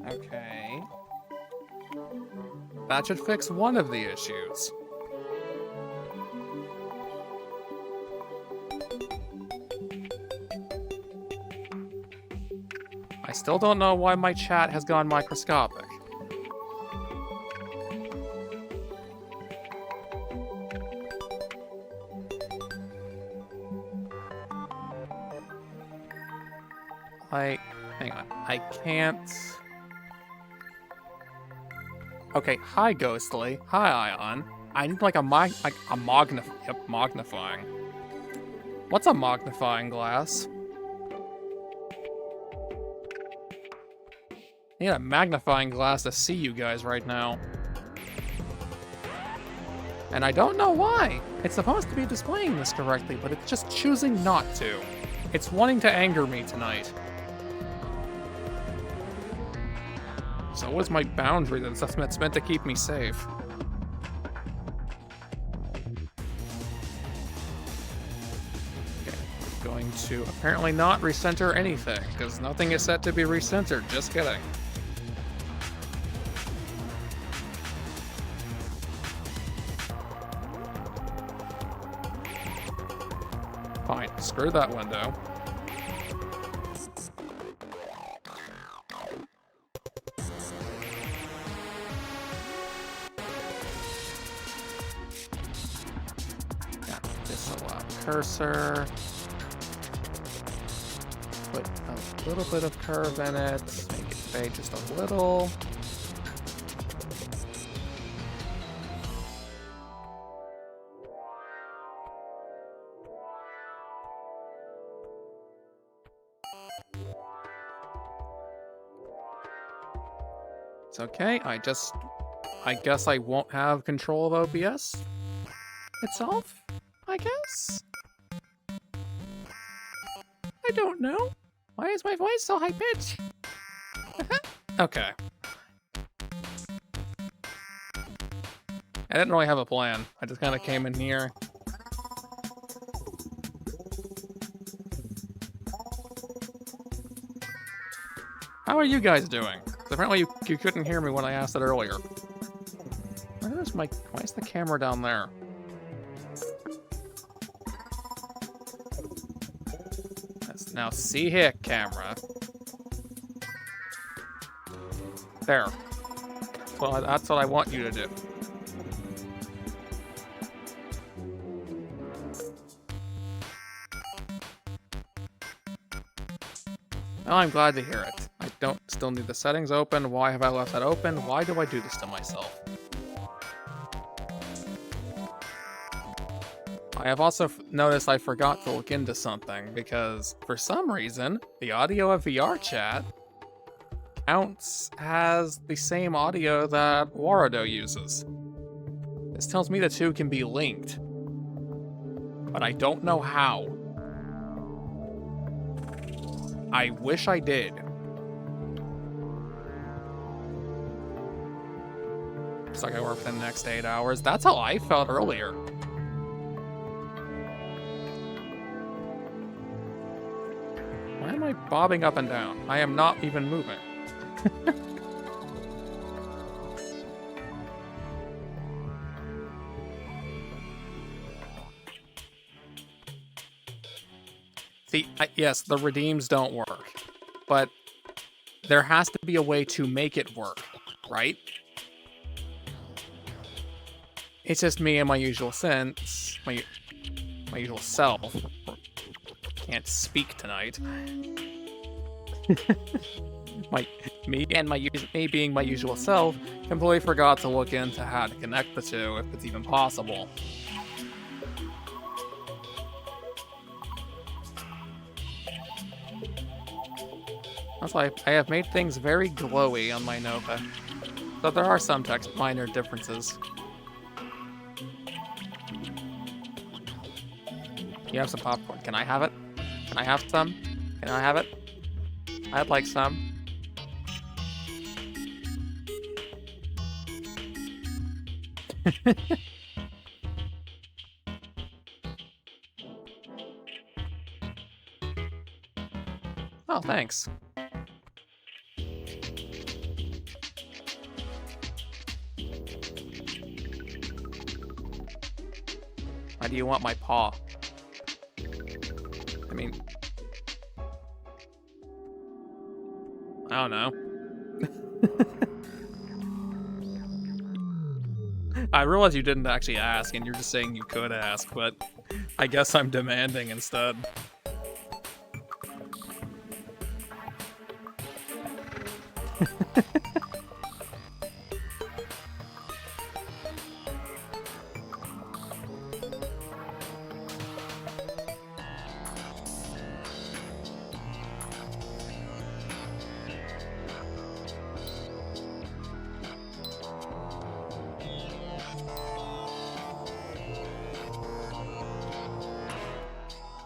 Okay. That should fix one of the issues. I still don't know why my chat has gone microscopic. Hang on. I can't... Okay, hi Ghostly. Hi Ion. I need like a magnifying. What's a magnifying glass? I need a magnifying glass to see you guys right now. And I don't know why. It's supposed to be displaying this correctly, but it's just choosing not to. It's wanting to anger me tonight. So what's my boundary that's meant to keep me safe? Okay, I'm going to apparently not recenter anything, because nothing is set to be recentered. Just kidding. Fine, screw that window. Cursor. Put a little bit of curve in it. Make it fade just a little. It's okay. I guess I won't have control of OBS itself, I guess? I don't know. Why is my voice so high-pitched? Okay. I didn't really have a plan. I just kind of came in here. How are you guys doing? Apparently you couldn't hear me when I asked it earlier. Why is the camera down there? Now see here, camera. There. Well, that's what I want you to do. Oh, I'm glad to hear it. I don't still need the settings open. Why have I left that open? Why do I do this to myself? I have also noticed I forgot to look into something, because for some reason, the audio of VR chat has the same audio that Warado uses. This tells me the two can be linked, but I don't know how. I wish I did. So I gotta work for the next 8 hours. That's how I felt earlier. Why am I bobbing up and down? I am not even moving. See, yes, the redeems don't work, but there has to be a way to make it work, right? It's just me and my usual sense, my usual self. Can't speak tonight. me being my usual self completely forgot to look into how to connect the two, if it's even possible. That's why I have made things very glowy on my Nova, so there are some minor differences. You have some popcorn. Can I have it? Can I have some? Can I have it? I'd like some. Oh, thanks. Why do you want my paw? I mean, I don't know. I realize you didn't actually ask, and you're just saying you could ask, but I guess I'm demanding instead.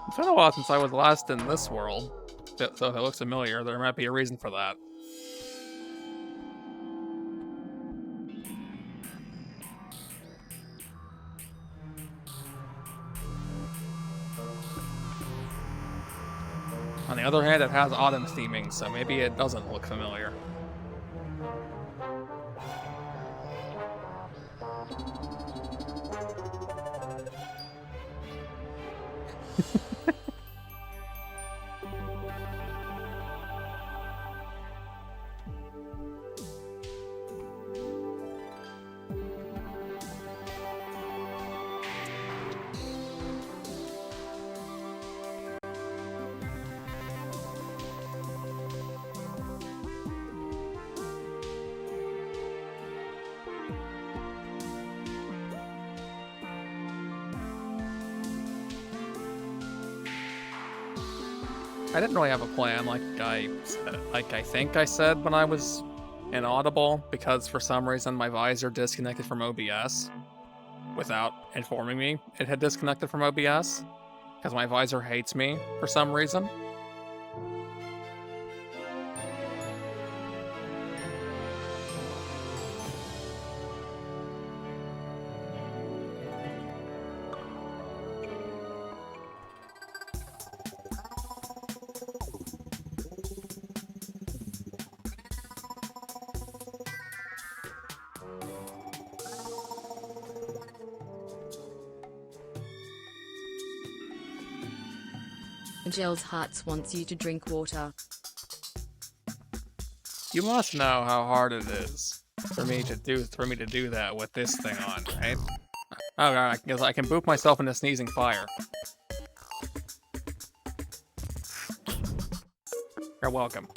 It's been a while since I was last in this world, so if it looks familiar, there might be a reason for that. On the other hand, it has autumn theming, so maybe it doesn't look familiar. I didn't really have a plan, like I think I said when I was inaudible, because for some reason my visor disconnected from OBS without informing me it had disconnected from OBS, because my visor hates me for some reason. Jill's Huts wants you to drink water. You must know how hard it is for me to do that with this thing on, right? Oh god, I guess I can boop myself into sneezing fire. You're welcome.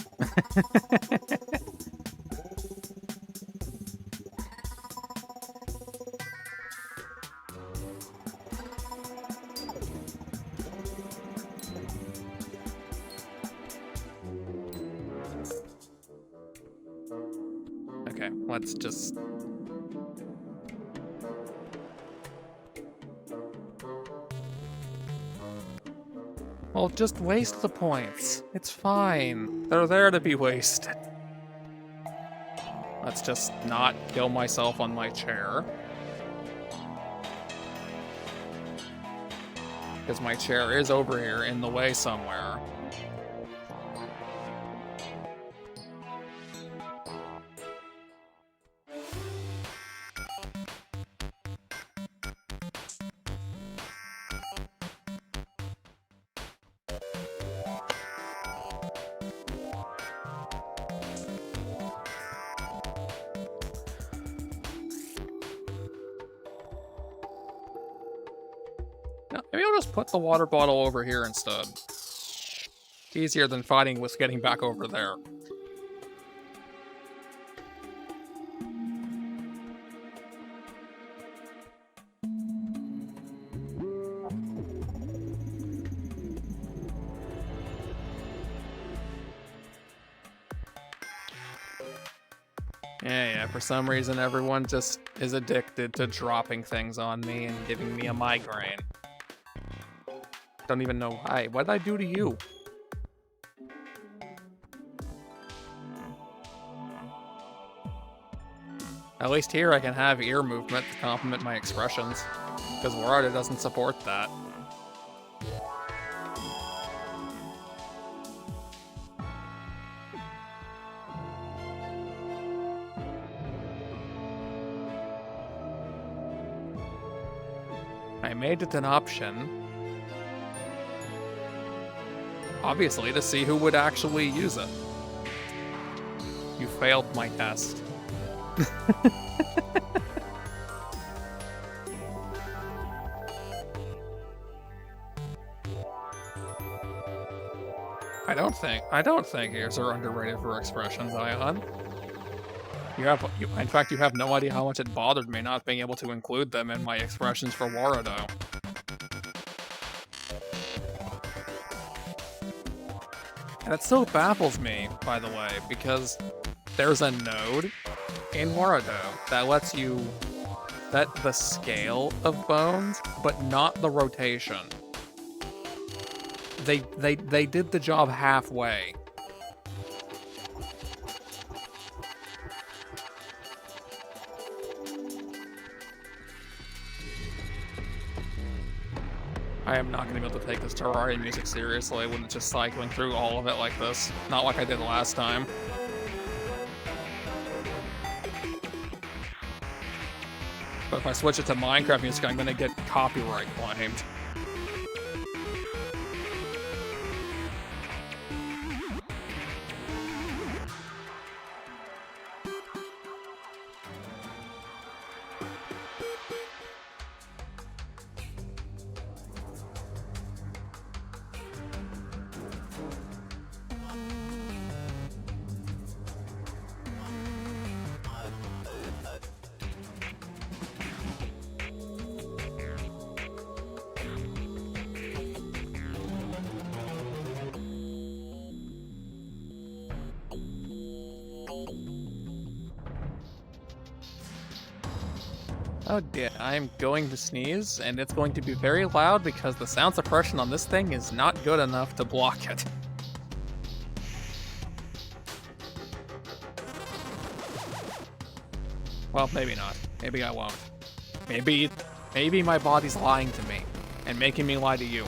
Okay, let's just... Well, just waste the points. It's fine. They're there to be wasted. Let's just not kill myself on my chair. Because my chair is over here in the way somewhere. No, maybe I'll just put the water bottle over here instead. Easier than fighting with getting back over there. Yeah, for some reason everyone just is addicted to dropping things on me and giving me a migraine. Don't even know why. What did I do to you? At least here I can have ear movement to complement my expressions, because Warada doesn't support that. I made it an option. Obviously, to see who would actually use it. You failed my test. I don't think ears are underrated for expressions, Ion. In fact, you have no idea how much it bothered me not being able to include them in my expressions for Warado. And it still baffles me, by the way, because there's a node in Warado that lets you set the scale of bones, but not the rotation. They did the job halfway. I am not going to be able to take this Terraria music seriously when it's just cycling through all of it like this. Not like I did last time. But if I switch it to Minecraft music, I'm going to get copyright claimed. Oh dear, I'm going to sneeze, and it's going to be very loud because the sound suppression on this thing is not good enough to block it. Well, maybe not. Maybe I won't. Maybe my body's lying to me, and making me lie to you.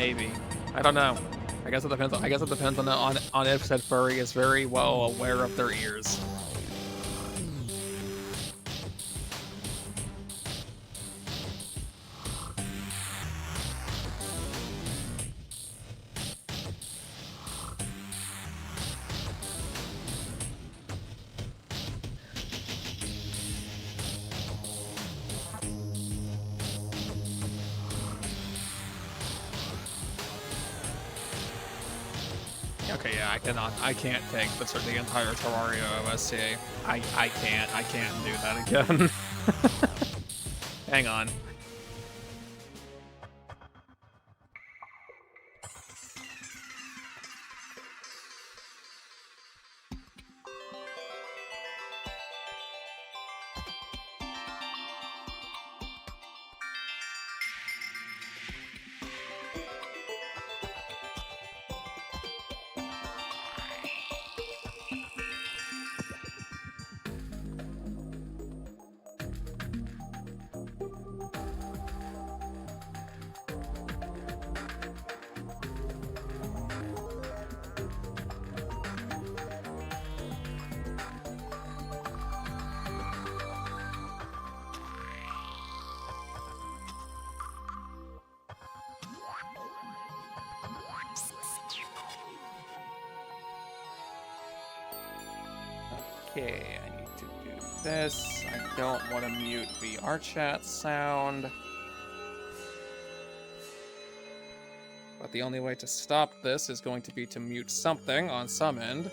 Maybe. I don't know. I guess it depends. I guess it depends on if said furry is very well aware of their ears. Okay, yeah, I can't take the entire Terraria OST. I can't do that again. Hang on. Okay, I need to do this. I don't want to mute VR chat sound. But the only way to stop this is going to be to mute something on some end.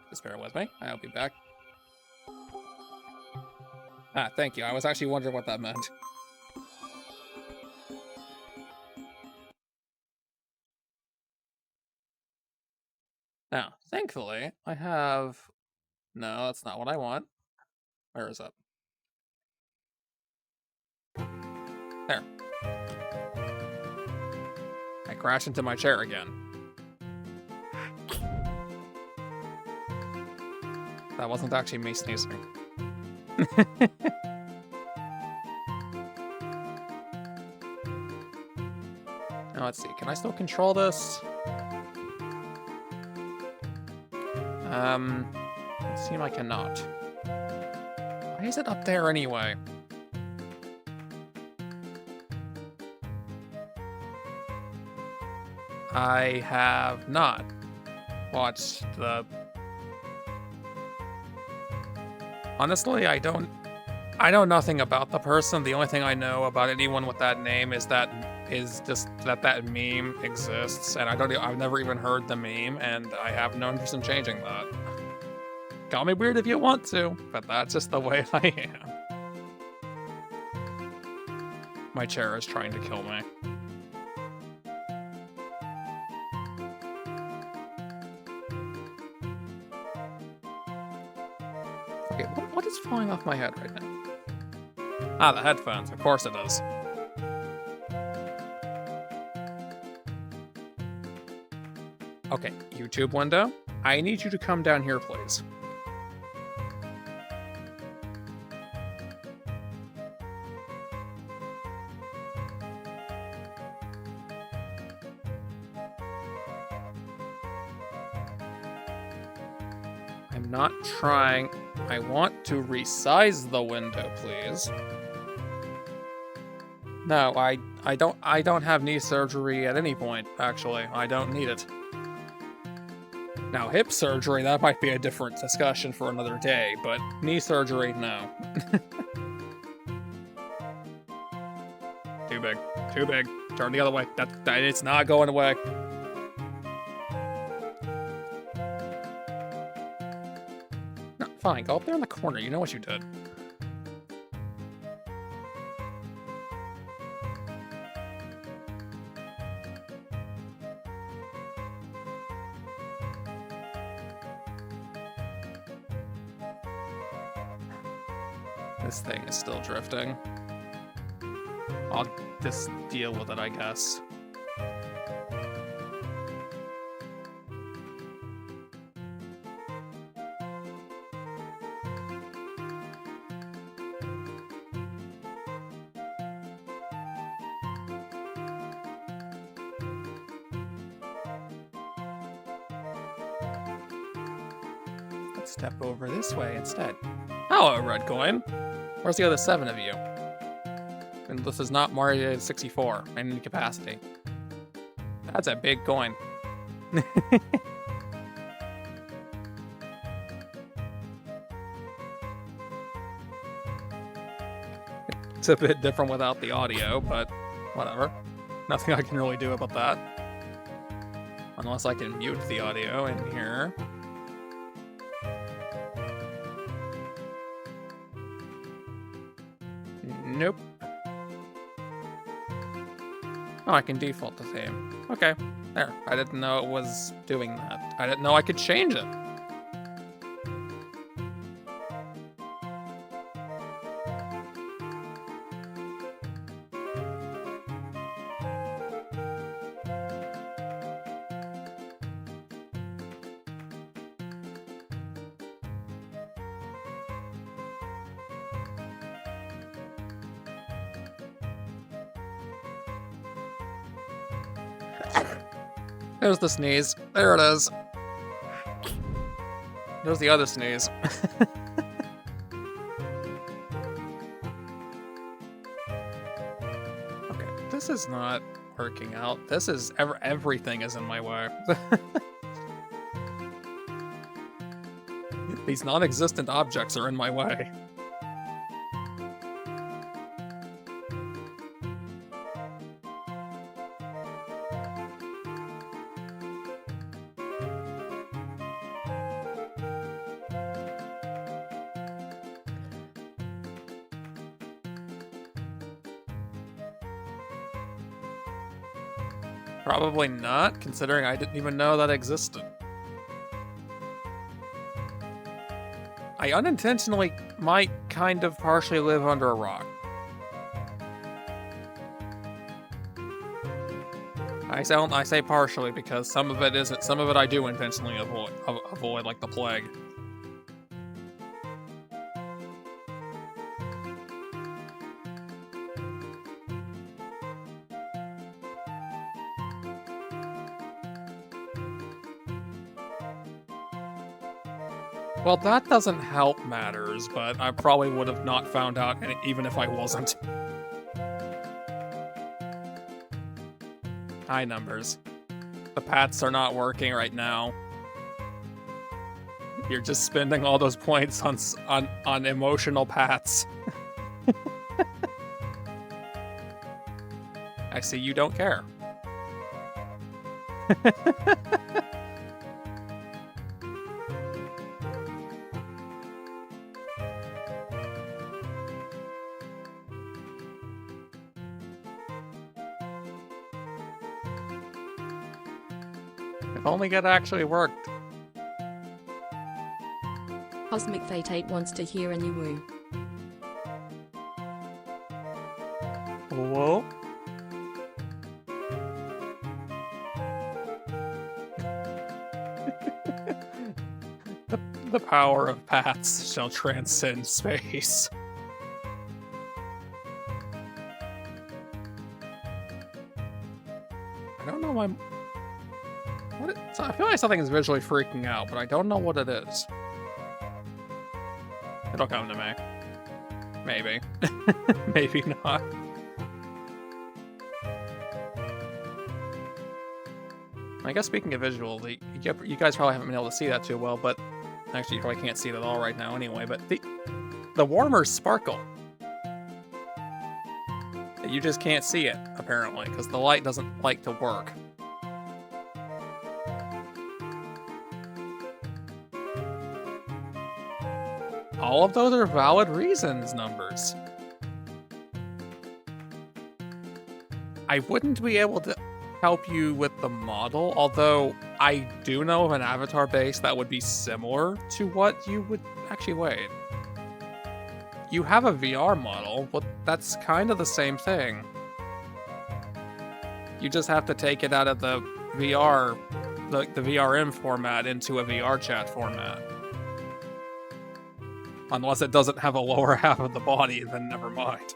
Just bear with me. I'll be back. Ah, thank you. I was actually wondering what that meant. Now, thankfully, I have... No, that's not what I want. Where is it? There. I crashed into my chair again. That wasn't actually me sneezing. Now, let's see. Can I still control this? It seems I cannot. Why is it up there anyway? I have not watched the... Honestly, I know nothing about the person. The only thing I know about anyone with that name is just that meme exists, and I've never even heard the meme, and I have no interest in changing that. Call me weird if you want to, but that's just the way I am. My chair is trying to kill me. Okay, what is falling off my head right now? Ah, the headphones. Of course it is. Okay, YouTube window. I need you to come down here, please. I'm not trying. I want to resize the window, please. No, I don't have knee surgery at any point, actually. I don't need it. Now, hip surgery, that might be a different discussion for another day, but knee surgery, no. Too big. Too big. Turn the other way. That it's not going away. No, fine. Go up there in the corner. You know what you did. This thing is still drifting. I'll just deal with it, I guess. step over this way instead. Oh, red coin. Where's the other 7 of you? And this is not Mario 64 in any capacity. That's a big coin. It's a bit different without the audio, but whatever. Nothing I can really do about that. Unless I can mute the audio in here. Nope. Oh, I can default the theme. Okay, there. I didn't know it was doing that. I didn't know I could change it. There's the sneeze. There it is. There's the other sneeze. Okay, this is not working out. This is everything is in my way. These non-existent objects are in my way. Probably not, considering I didn't even know that existed. I unintentionally might kind of partially live under a rock. I say partially because some of it isn't. Some of it I do intentionally avoid like the plague. Well, that doesn't help matters, but I probably would have not found out even if I wasn't. Hi, numbers. The pats are not working right now. You're just spending all those points on emotional pats. I see you don't care. If only it actually worked. Cosmic Fate 8 wants to hear any woo. Whoa. The power of pats shall transcend space. I don't know why. I feel like something is visually freaking out, but I don't know what it is. It'll come to me. Maybe. Maybe not. I guess speaking of visual, you guys probably haven't been able to see that too well, but actually you probably can't see it at all right now anyway, but the warmers sparkle. You just can't see it, apparently, because the light doesn't like to work. All of those are valid reasons, numbers. I wouldn't be able to help you with the model, although I do know of an avatar base that would be similar to what you would actually wait. You have a VR model, but that's kind of the same thing. You just have to take it out of the VR, the VRM format into a VR chat format. Unless it doesn't have a lower half of the body, then never mind.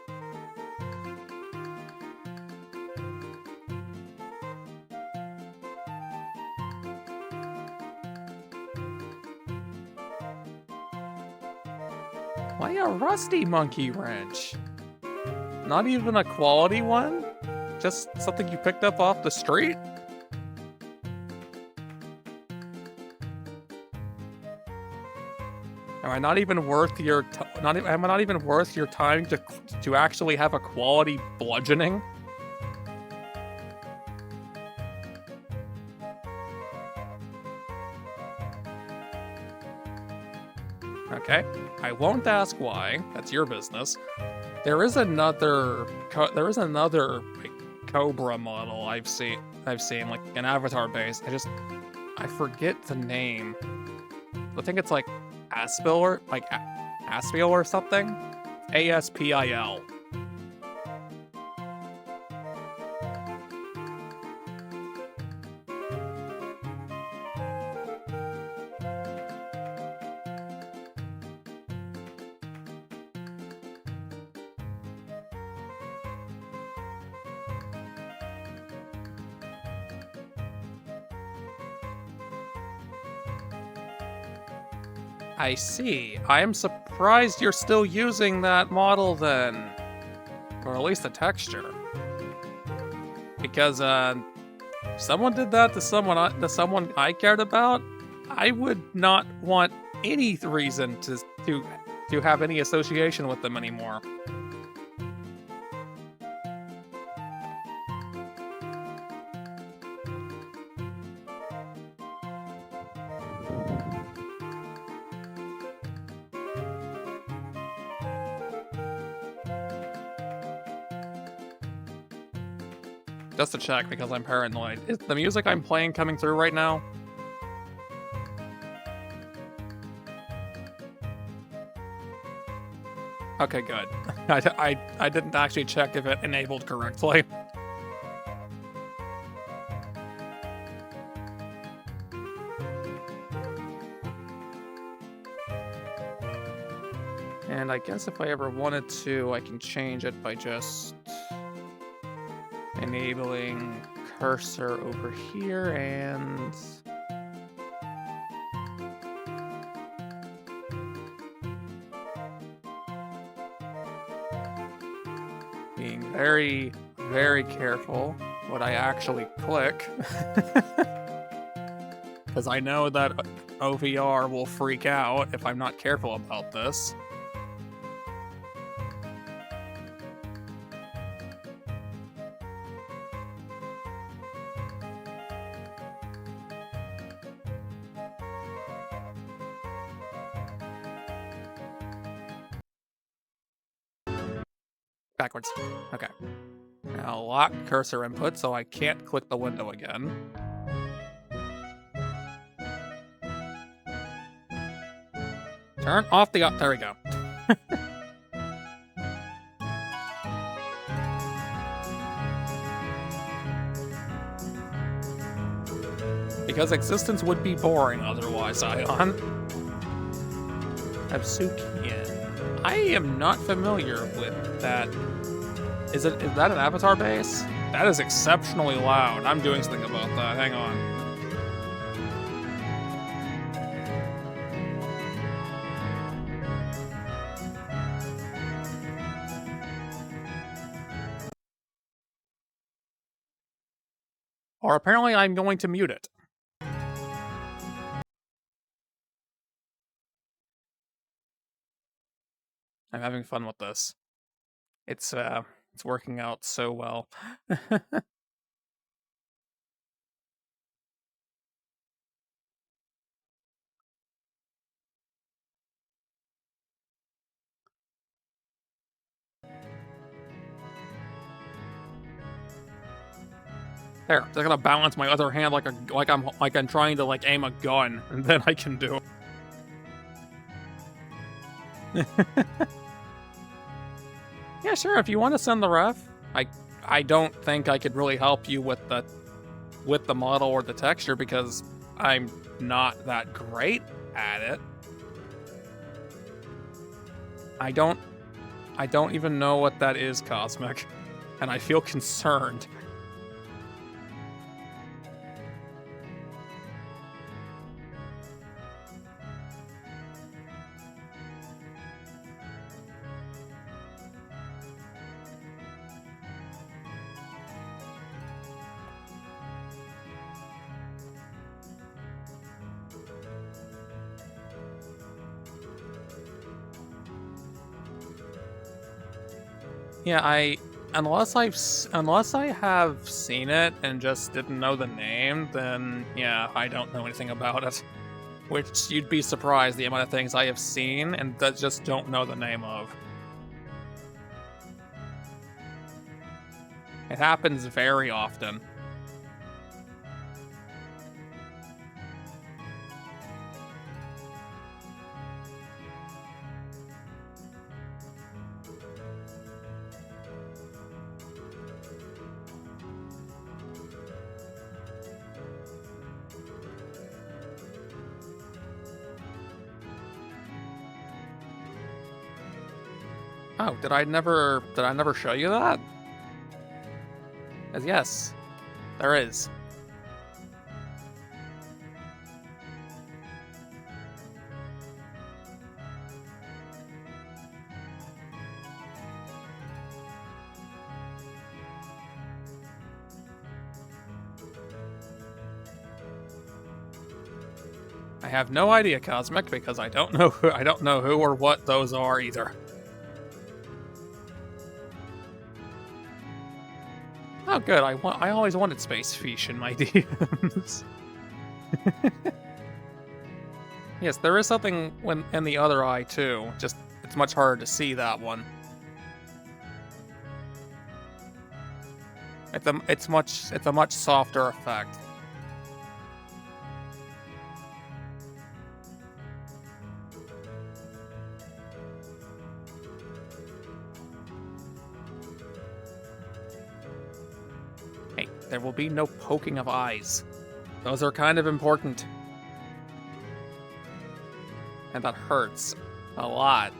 Why a rusty monkey wrench? Not even a quality one? Just something you picked up off the street? Am I not even worth your am I not even worth your time to actually have a quality bludgeoning? Okay, I won't ask why. That's your business. There is another like Cobra model I've seen like an avatar base. I forget the name. I think it's like Aspil or like Aspil or something. Aspil. I see. I am surprised you're still using that model then. Or at least the texture. Because someone did that to someone I cared about, I would not want any reason to have any association with them anymore. Just to check, because I'm paranoid. Is the music I'm playing coming through right now? Okay, good. I didn't actually check if it enabled correctly. And I guess if I ever wanted to, I can change it by just enabling cursor over here and being very, very careful what I actually click. Because I know that OVR will freak out if I'm not careful about this. Backwards. Okay. Now lock cursor input so I can't click the window again. Turn off the... there we go. Because existence would be boring otherwise, Ion. Absukian. I am not familiar with that. Is that an avatar base? That is exceptionally loud. I'm doing something about that. Hang on. Or apparently I'm going to mute it. I'm having fun with this. It's working out so well. There, just gonna balance my other hand like I'm trying to like aim a gun, and then I can do it. Yeah, sure. If you want to send the ref, I don't think I could really help you with the model or the texture because I'm not that great at it. I don't even know what that is, Cosmic, and I feel concerned. Yeah, unless I have seen it and just didn't know the name, then yeah, I don't know anything about it. Which you'd be surprised the amount of things I have seen and that just don't know the name of. It happens very often. Oh, did I never show you that? Yes, there is. I have no idea, Cosmic, because I don't know who or what those are either. Oh, good. I always wanted space fish in my DMs. Yes, there is something when in the other eye too. Just it's much harder to see that one. It's a much softer effect. Hey, there will be no poking of eyes. Those are kind of important. And that hurts a lot.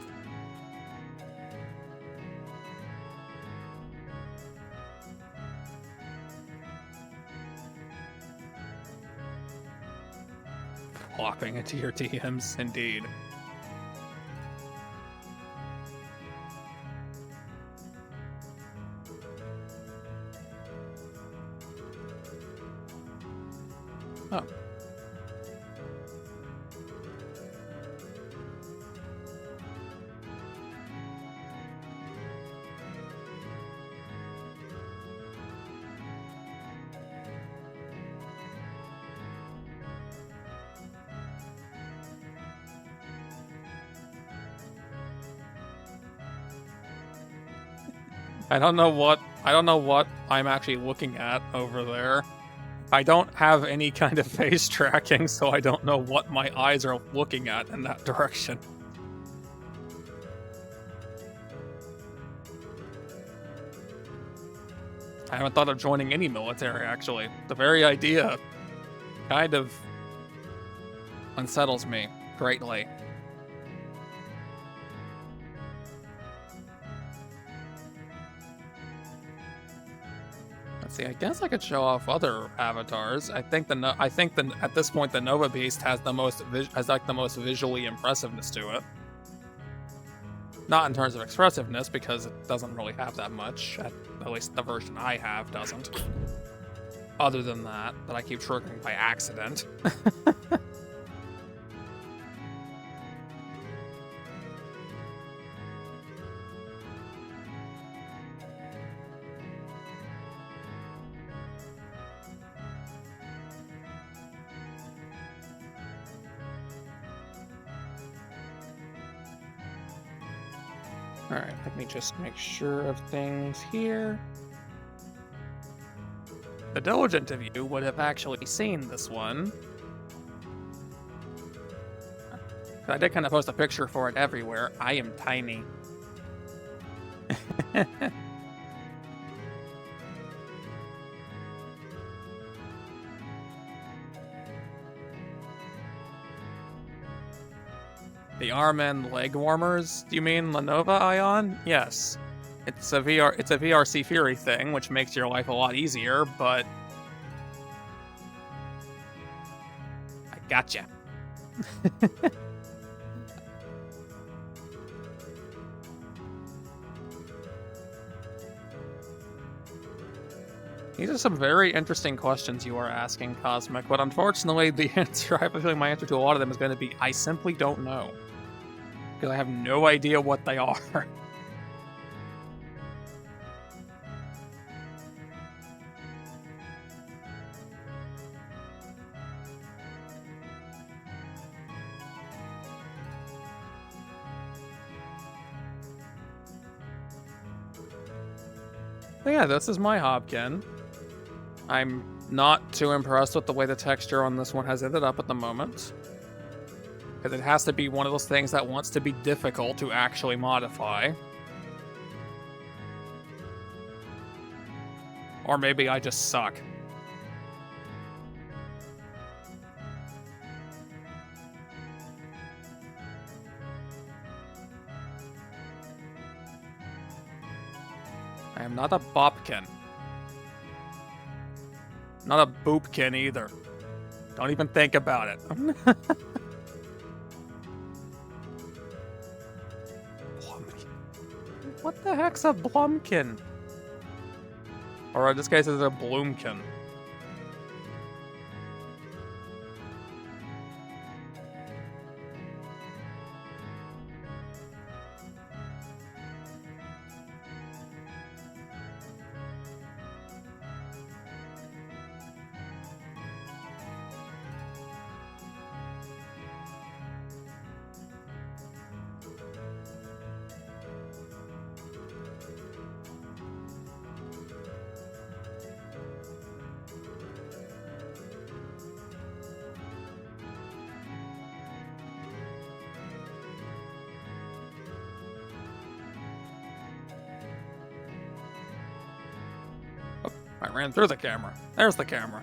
Flopping into your DMs, indeed. Oh. I don't know what I'm actually looking at over there. I don't have any kind of face tracking, so I don't know what my eyes are looking at in that direction. I haven't thought of joining any military, actually. The very idea kind of unsettles me greatly. Let's see, I guess I could show off other avatars. I think at this point the Nova Beast has the most visually impressiveness to it. Not in terms of expressiveness, because it doesn't really have that much. At least the version I have doesn't. Other than that I keep triggering by accident. Alright, let me just make sure of things here. The diligent of you would have actually seen this one. I did kind of post a picture for it everywhere. I am tiny. The arm and leg warmers? Do you mean Lenovo Ion? Yes. It's a VRC Fury thing, which makes your life a lot easier, but I gotcha. These are some very interesting questions you are asking, Cosmic, but unfortunately the answer, I have a feeling my answer to a lot of them is going to be, I simply don't know. Because I have no idea what they are. But yeah, this is my Hobkin. I'm not too impressed with the way the texture on this one has ended up at the moment. Because it has to be one of those things that wants to be difficult to actually modify. Or maybe I just suck. I am not a Bopkin. Not a Boopkin either. Don't even think about it. What the heck's a Blumkin? Or in this case, it's a Bloomkin. I ran through the camera. There's the camera.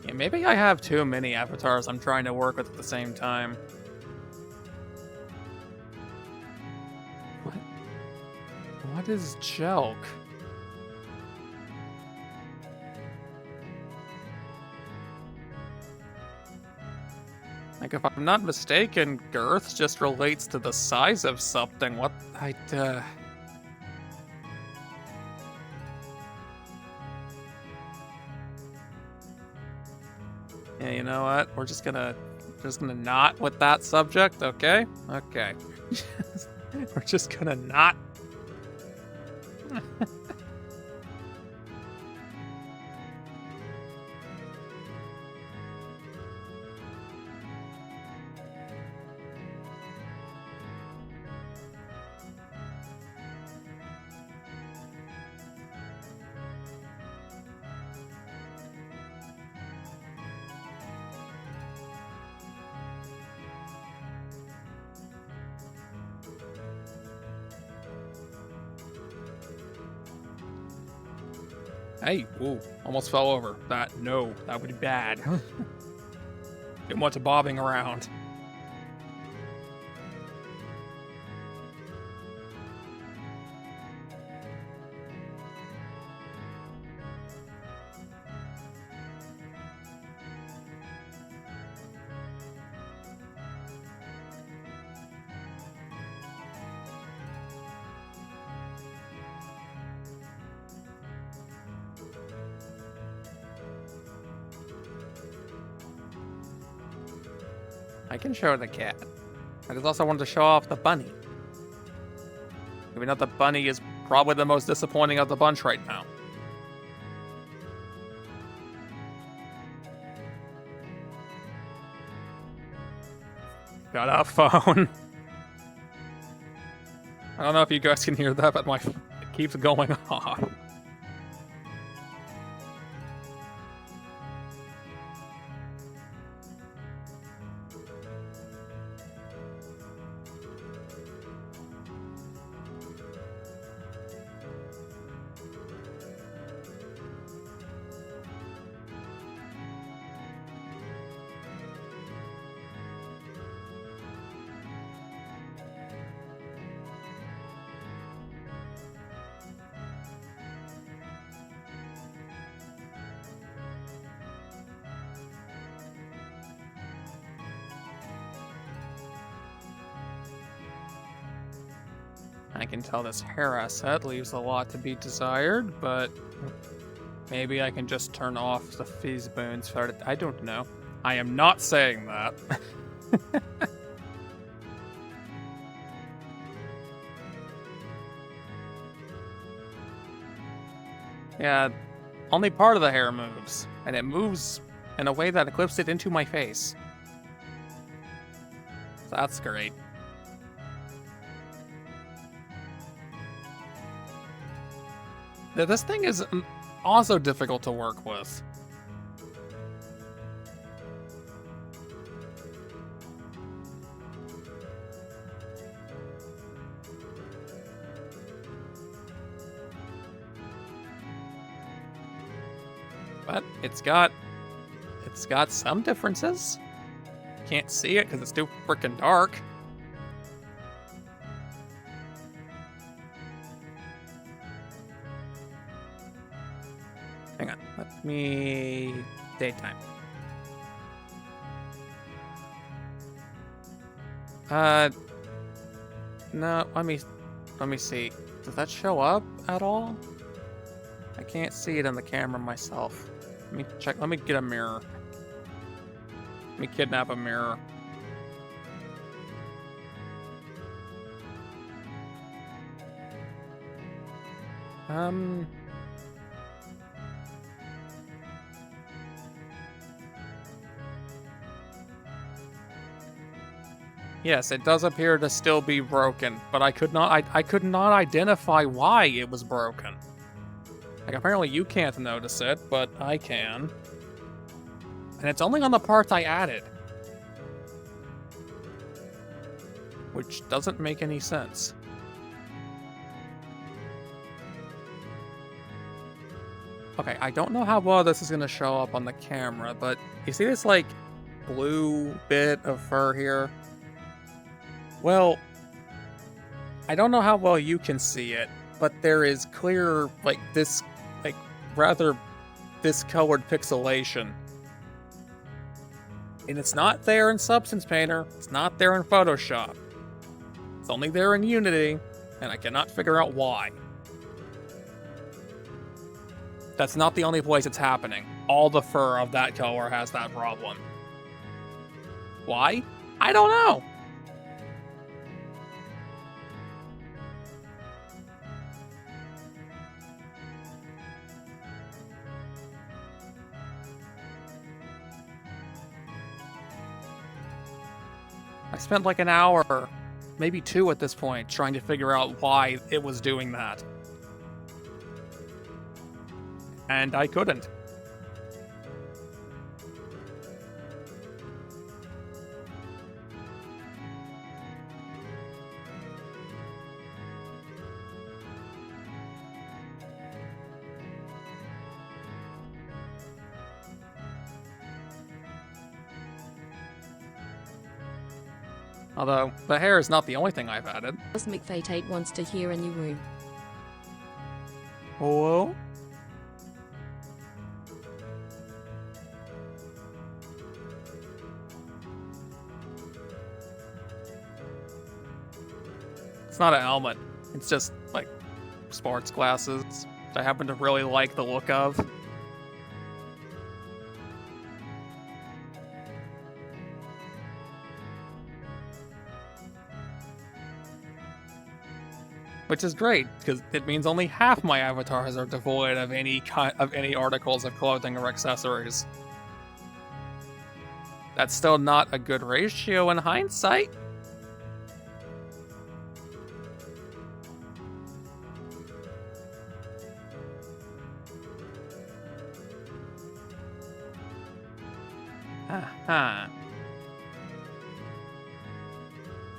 Yeah, maybe I have too many avatars I'm trying to work with at the same time. What is Jelk? Like, if I'm not mistaken, girth just relates to the size of something. What? Yeah, you know what? We're just gonna not with that subject, okay? Okay. We're just gonna not. Hey, ooh, almost fell over. That would be bad. Too much bobbing around. I can show the cat. I just also wanted to show off the bunny. Even though the bunny is probably the most disappointing of the bunch right now. Got a phone. I don't know if you guys can hear that, but it keeps going off. I can tell this hair asset leaves a lot to be desired, but maybe I can just turn off the fizz bones for it. I don't know. I am not saying that. Yeah, only part of the hair moves, and it moves in a way that clips it into my face. So that's great. This thing is also difficult to work with. But it's got some differences. Can't see it because it's too freaking dark. Hang on, let me daytime. No, let me see. Does that show up at all? I can't see it on the camera myself. Let me check. Let me get a mirror. Let me kidnap a mirror. Yes, it does appear to still be broken, but I could not identify why it was broken. Like, apparently you can't notice it, but I can. And it's only on the parts I added. Which doesn't make any sense. Okay, I don't know how well this is going to show up on the camera, but you see this, like, blue bit of fur here? Well, I don't know how well you can see it, but there is clear, like, this, like, rather discolored pixelation. And it's not there in Substance Painter, it's not there in Photoshop. It's only there in Unity, and I cannot figure out why. That's not the only place it's happening. All the fur of that color has that problem. Why? I don't know! I spent like an hour, maybe 2 at this point, trying to figure out why it was doing that. And I couldn't. Although, the hair is not the only thing I've added. Cosmic Fate wants to hear a new woo. Hello? It's not a helmet. It's just, like, sports glasses that I happen to really like the look of. Which is great, because it means only half my avatars are devoid of any articles of clothing or accessories. That's still not a good ratio in hindsight. Aha.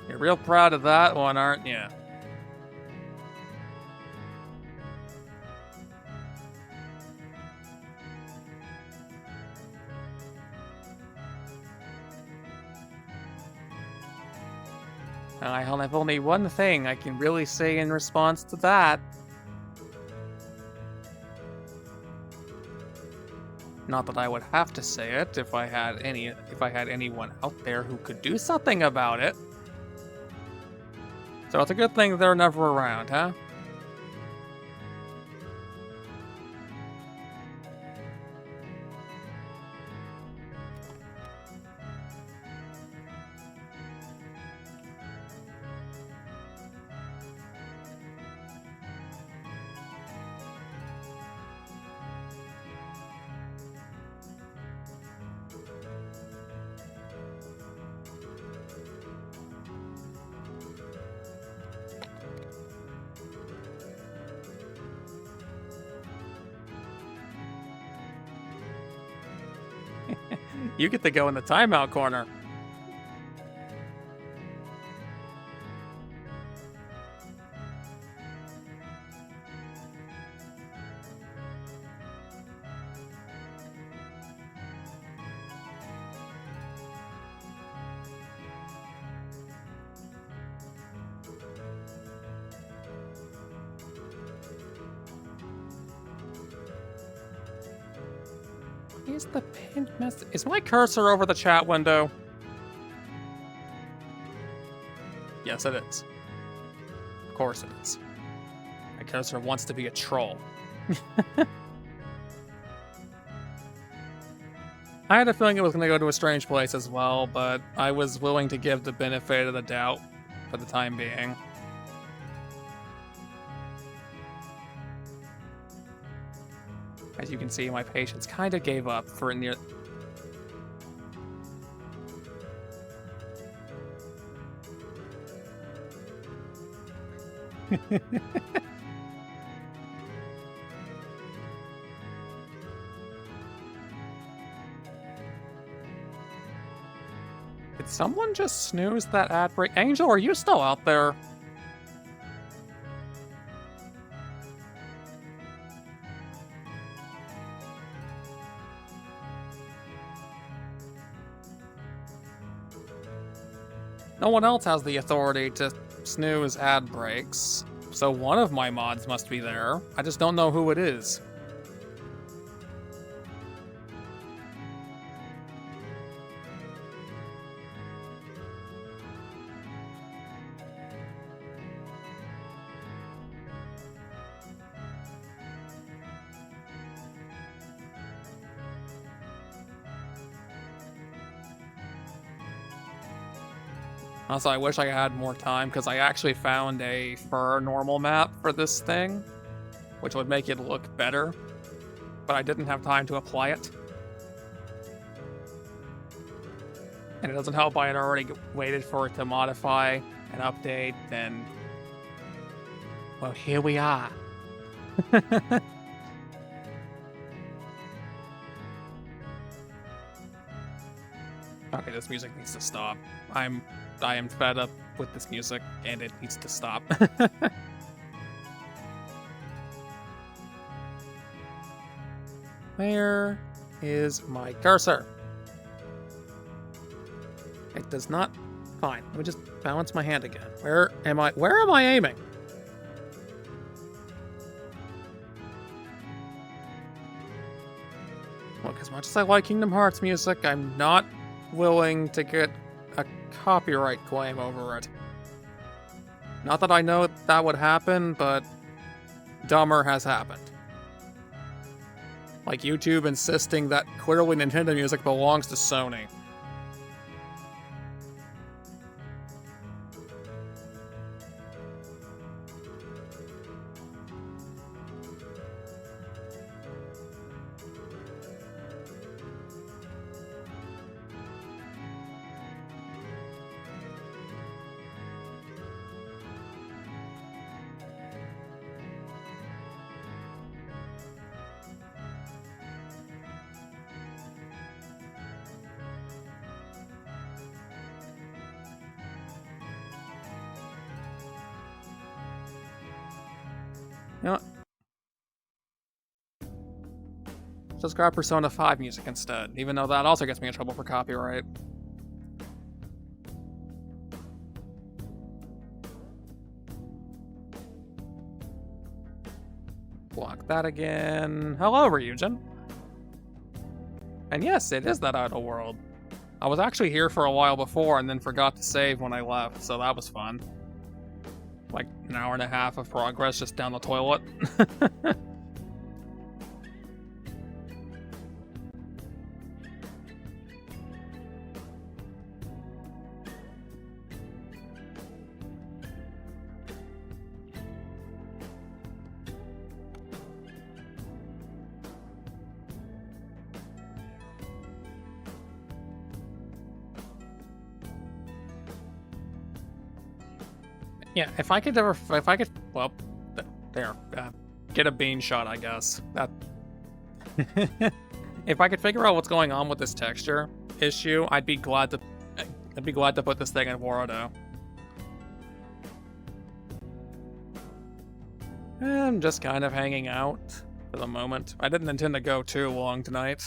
You're real proud of that one, aren't you? I have only one thing I can really say in response to that. Not that I would have to say it if I had anyone out there who could do something about it. So it's a good thing they're never around, huh? You get to go in the timeout corner. Is the pinned message? Is my cursor over the chat window? Yes, it is. Of course it is. My cursor wants to be a troll. I had a feeling it was going to go to a strange place as well, but I was willing to give the benefit of the doubt for the time being. As you can see, my patience kind of gave up for near... Did someone just snooze that ad break? Angel, are you still out there? No one else has the authority to snooze ad breaks, so one of my mods must be there. I just don't know who it is. Also, I wish I had more time, because I actually found a fur normal map for this thing, which would make it look better, but I didn't have time to apply it. And it doesn't help I had already waited for it to modify and update, and... well, here we are. Okay, this music needs to stop. I am fed up with this music, and it needs to stop. Where is my cursor? It does not... Fine, let me just balance my hand again. Where am I aiming? Look, as much as I like Kingdom Hearts music, I'm not willing to get a copyright claim over it. Not that I know that would happen, but dumber has happened. Like YouTube insisting that clearly Nintendo music belongs to Sony. You know what? Just grab Persona 5 music instead, even though that also gets me in trouble for copyright. Block that again. Hello, Ryujin. And yes, it is that idle world. I was actually here for a while before and then forgot to save when I left, so that was fun. Like an hour and a half of progress just down the toilet. Yeah, if I could, well, there, get a bean shot, I guess. That, If I could figure out what's going on with this texture issue, I'd be glad to put this thing in Warudo. I'm just kind of hanging out for the moment. I didn't intend to go too long tonight.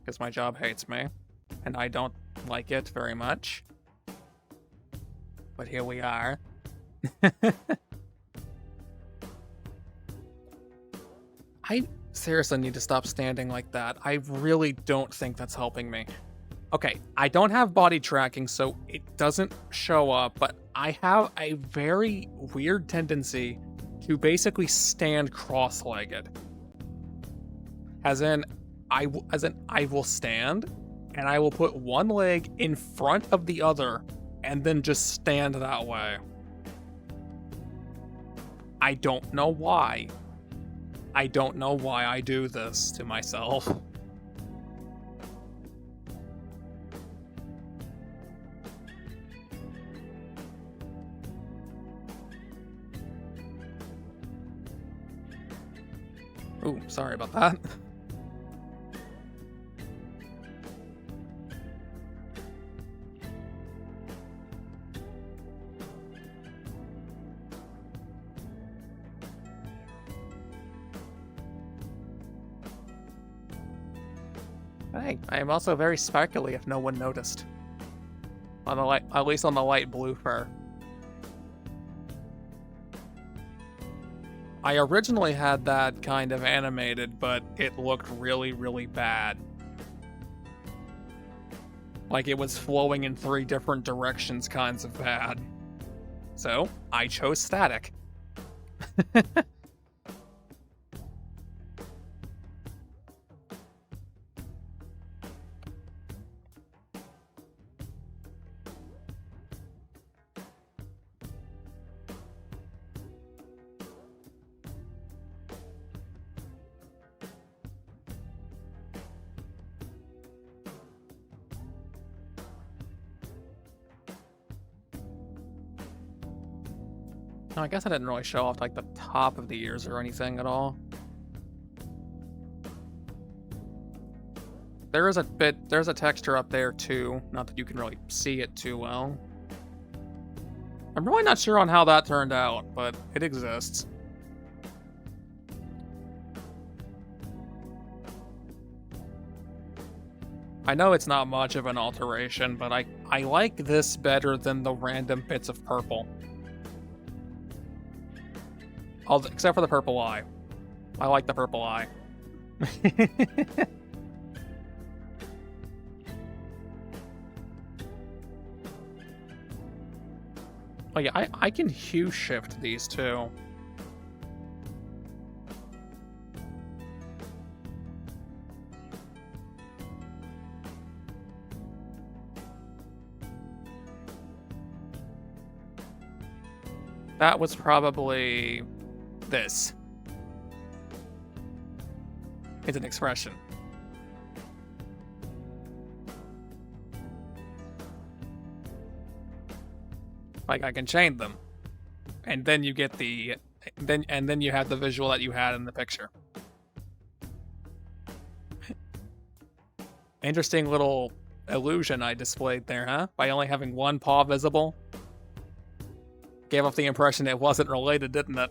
Because my job hates me, and I don't like it very much. But here we are. I seriously need to stop standing like that. I really don't think that's helping me. Okay, I don't have body tracking, so it doesn't show up, but I have a very weird tendency to basically stand cross-legged. As in, I will stand, and I will put one leg in front of the other, and then just stand that way. I don't know why. I don't know why I do this to myself. Ooh, sorry about that. Hey, I am also very sparkly if no one noticed. On the light, at least on the light blue fur. I originally had that kind of animated, but it looked really, really bad. Like it was flowing in 3 different directions kinds of bad. So, I chose static. No, I guess I didn't really show off like the top of the ears or anything at all. There's a texture up there too, not that you can really see it too well. I'm really not sure on how that turned out, but it exists. I know it's not much of an alteration, but I like this better than the random bits of purple. Except for the purple eye. I like the purple eye. Oh yeah, I can hue shift these too. That was probably this. It's an expression. Like I can chain them. And then you get the then you have the visual that you had in the picture. Interesting little illusion I displayed there, huh? By only having one paw visible. Gave off the impression it wasn't related, didn't it?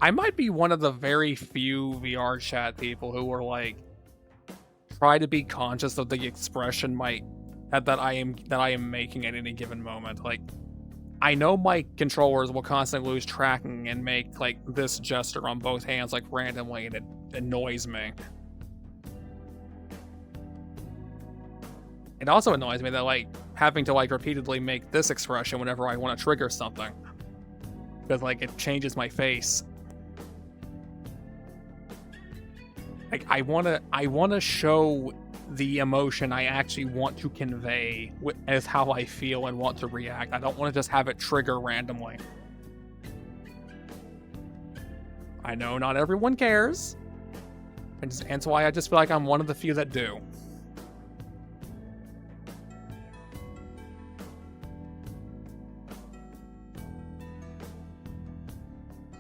I might be one of the very few VR chat people who were like, try to be conscious of the expression that I am making at any given moment. Like, I know my controllers will constantly lose tracking and make like this gesture on both hands like randomly, and it annoys me. It also annoys me that like having to like repeatedly make this expression whenever I want to trigger something, because like it changes my face. Like I want to show the emotion I actually want to convey as how I feel and want to react. I don't want to just have it trigger randomly. I know not everyone cares, and that's why I just feel like I'm one of the few that do.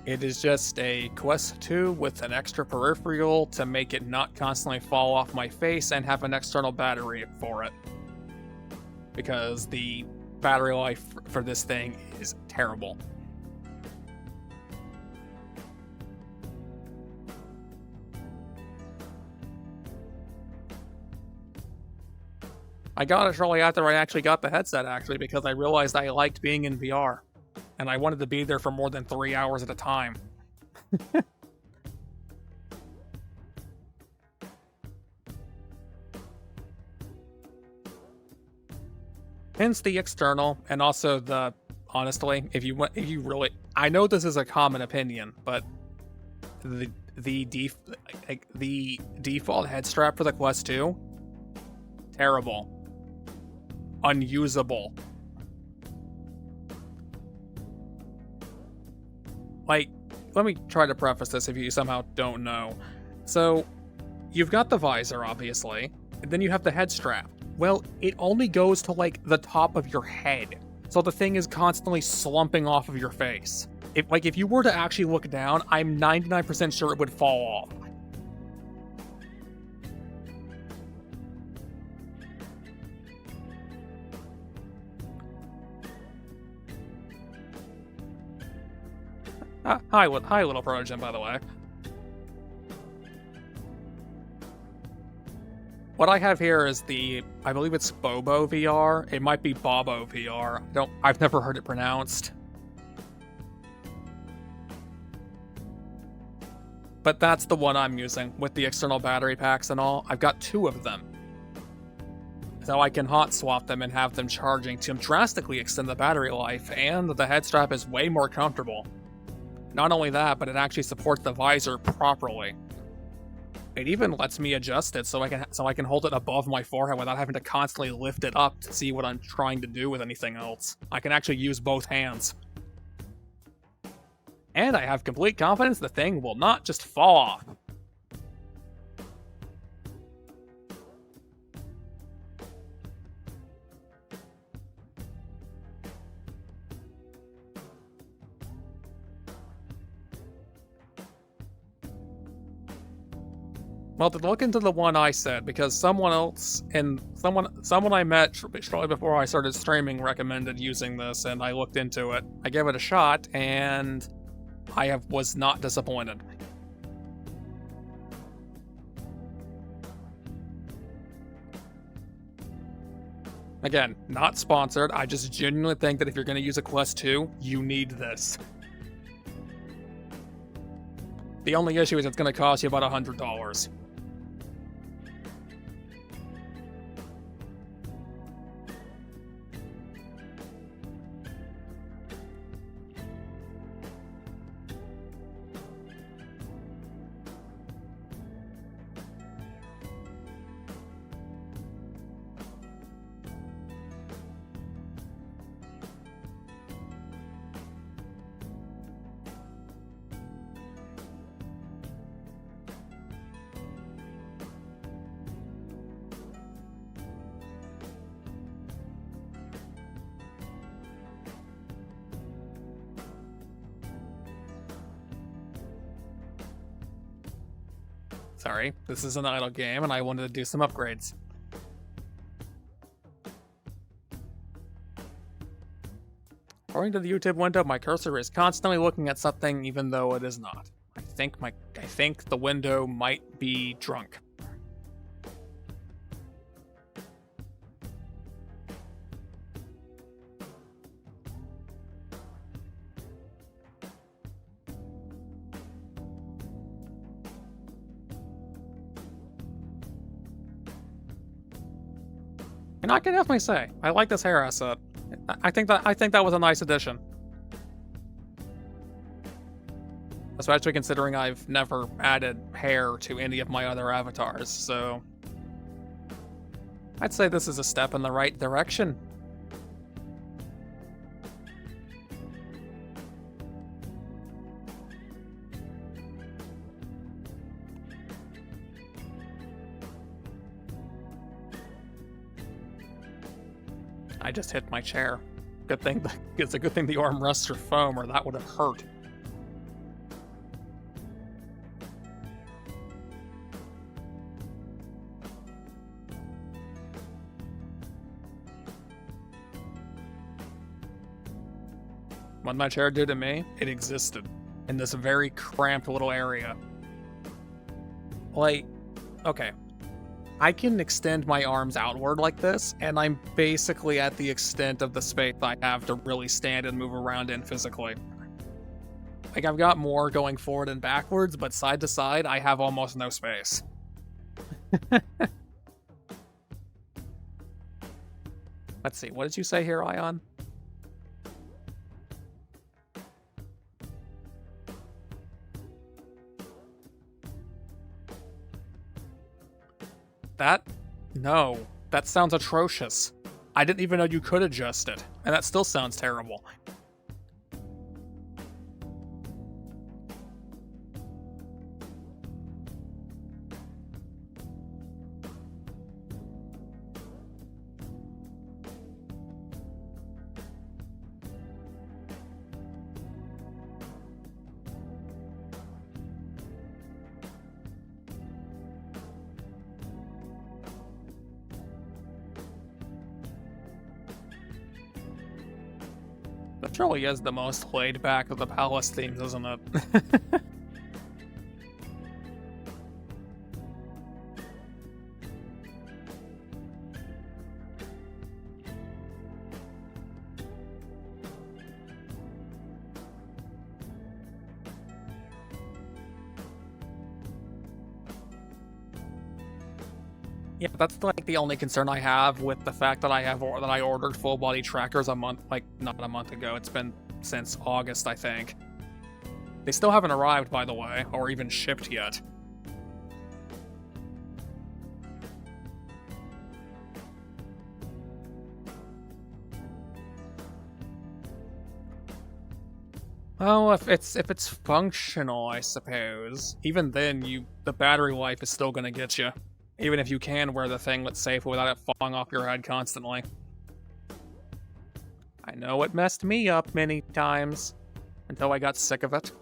It is just a Quest 2 with an extra peripheral to make it not constantly fall off my face and have an external battery for it. Because the battery life for this thing is terrible. I got it shortly after I actually got the headset, actually, because I realized I liked being in VR. And I wanted to be there for more than 3 hours at a time. Hence the external, and also the, honestly, if you really, I know this is a common opinion, but the default head strap for the Quest 2, terrible, unusable. Like, let me try to preface this if you somehow don't know. So, you've got the visor, obviously, and then you have the head strap. Well, it only goes to, like, the top of your head. So the thing is constantly slumping off of your face. If you were to actually look down, I'm 99% sure it would fall off. Hi, little Progen, by the way. What I have here is I believe it's Bobo VR. It might be Bobo VR. I've never heard it pronounced. But that's the one I'm using, with the external battery packs and all. I've got 2 of them. So I can hot swap them and have them charging to drastically extend the battery life, and the head strap is way more comfortable. Not only that, but it actually supports the visor properly. It even lets me adjust it so I can hold it above my forehead without having to constantly lift it up to see what I'm trying to do with anything else. I can actually use both hands. And I have complete confidence the thing will not just fall off. Well, to look into the one I said, because someone I met shortly before I started streaming recommended using this, and I looked into it. I gave it a shot, and I was not disappointed. Again, not sponsored. I just genuinely think that if you're going to use a Quest 2, you need this. The only issue is it's going to cost you about $100. Sorry, this is an idle game and I wanted to do some upgrades. According to the YouTube window, my cursor is constantly looking at something even though it is not. I think the window might be drunk. And I can definitely say, I like this hair asset. I think that was a nice addition. Especially considering I've never added hair to any of my other avatars, so I'd say this is a step in the right direction. I just hit my chair. Good thing it's a good thing the armrests are foam, or that would have hurt. What my chair did to me, it existed in this very cramped little area. Like, okay, I can extend my arms outward like this, and I'm basically at the extent of the space I have to really stand and move around in physically. Like, I've got more going forward and backwards, but side to side, I have almost no space. Let's see, what did you say here, Ion? That? No. That sounds atrocious. I didn't even know you could adjust it, and that still sounds terrible. That really is the most laid back of the palace themes, isn't it? Yeah, that's like the only concern I have with the fact that I ordered full body trackers a month, like not a month ago. It's been since August, I think. They still haven't arrived, by the way, or even shipped yet. Well, if it's functional, I suppose. Even then, the battery life is still gonna get you. Even if you can wear the thing that's safe without it falling off your head constantly. I know it messed me up many times, until I got sick of it.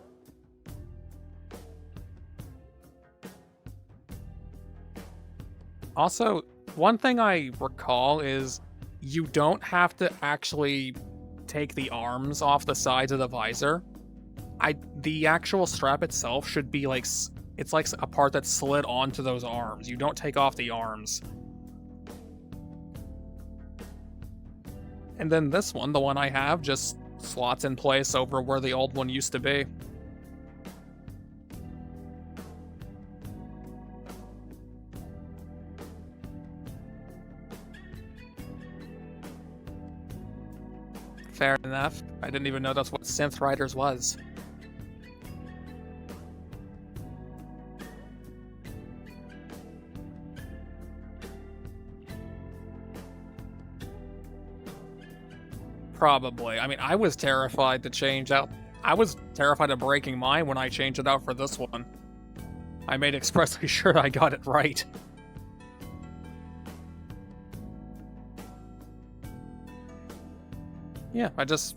Also, one thing I recall is you don't have to actually take the arms off the sides of the visor. The actual strap itself should be like, it's like a part that's slid onto those arms. You don't take off the arms. And then this one, the one I have, just slots in place over where the old one used to be. Fair enough. I didn't even know that's what Synth Riders was. Probably. I mean, I was terrified to change out. I was terrified of breaking mine when I changed it out for this one. I made expressly sure I got it right. Yeah,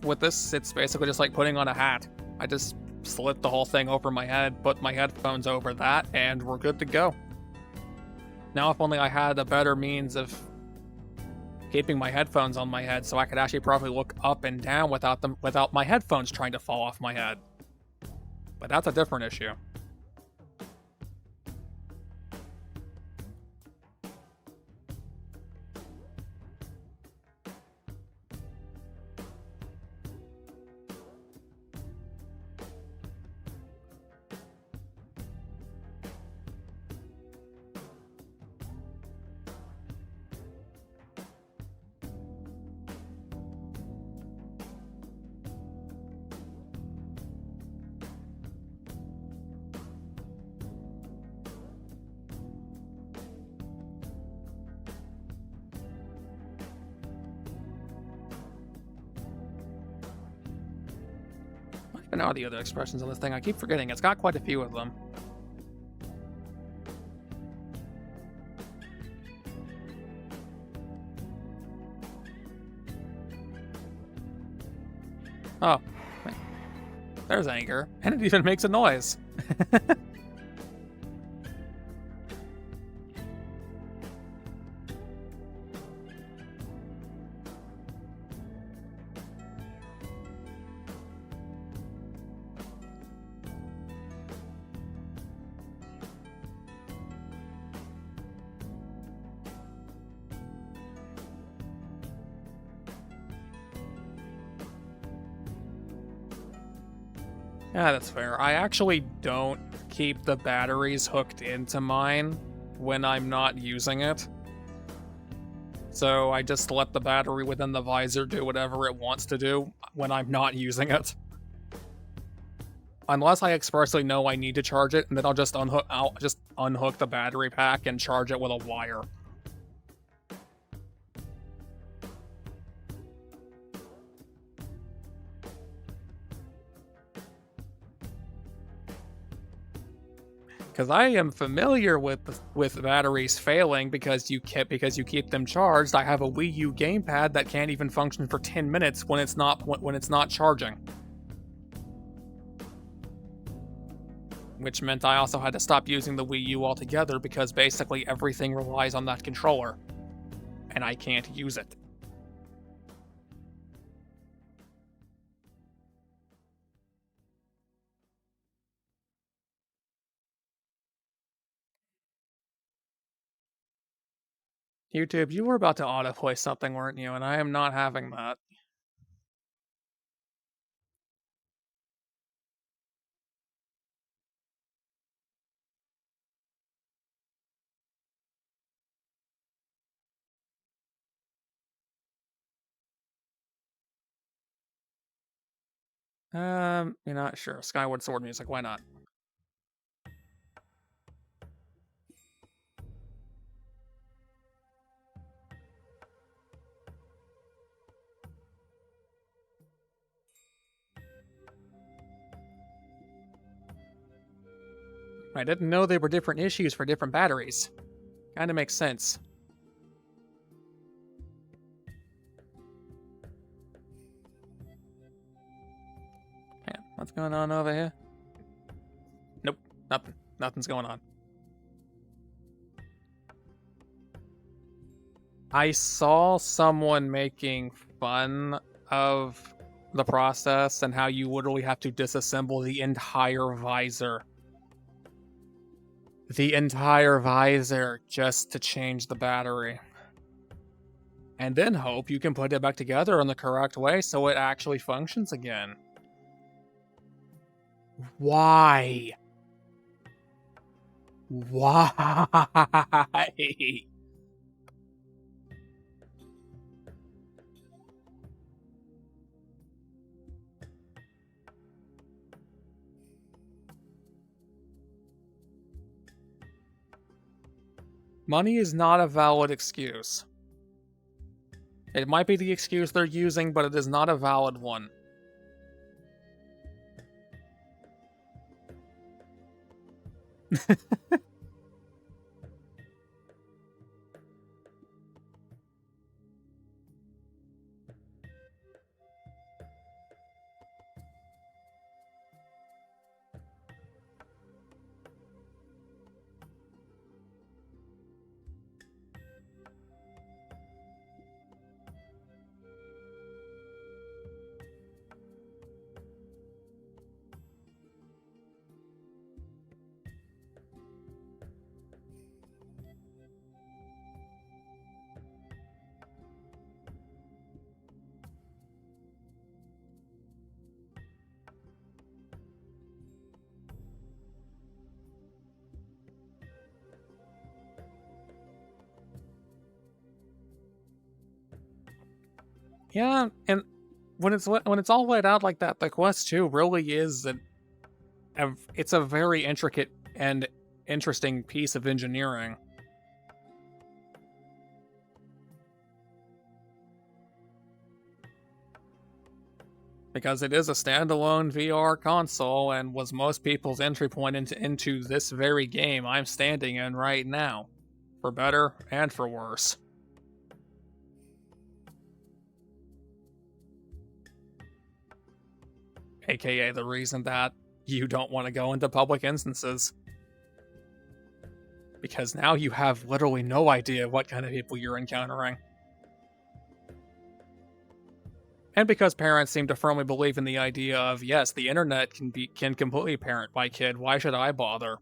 with this, it's basically just like putting on a hat. I just slit the whole thing over my head, put my headphones over that, and we're good to go. Now, if only I had a better means of keeping my headphones on my head so I could actually probably look up and down without my headphones trying to fall off my head. But that's a different issue. I don't even know the other expressions on this thing. I keep forgetting. It's got quite a few of them. Oh, there's anger, and it even makes a noise. Yeah, that's fair. I actually don't keep the batteries hooked into mine when I'm not using it. So I just let the battery within the visor do whatever it wants to do when I'm not using it. Unless I expressly know I need to charge it, and then I'll just unhook the battery pack and charge it with a wire. Because I am familiar with batteries failing because you keep them charged. I have a Wii U gamepad that can't even function for 10 minutes when it's not charging. Which meant I also had to stop using the Wii U altogether because basically everything relies on that controller, and I can't use it. YouTube, you were about to autoplay something, weren't you? And I am not having that. You're not sure. Skyward Sword music, why not? I didn't know they were different issues for different batteries. Kinda makes sense. Yeah, what's going on over here? Nope, nothing. Nothing's going on. I saw someone making fun of the process and how you literally have to disassemble the entire visor. The entire visor just to change the battery. And then hope you can put it back together in the correct way so it actually functions again. Why? Why? Money is not a valid excuse. It might be the excuse they're using, but it is not a valid one. Yeah, and when it's all laid out like that, the Quest 2 really is it's a very intricate and interesting piece of engineering. Because it is a standalone VR console and was most people's entry point into this very game I'm standing in right now. For better and for worse. AKA the reason that you don't want to go into public instances. Because now you have literally no idea what kind of people you're encountering. And because parents seem to firmly believe in the idea of, yes, the internet can completely parent my kid, why should I bother?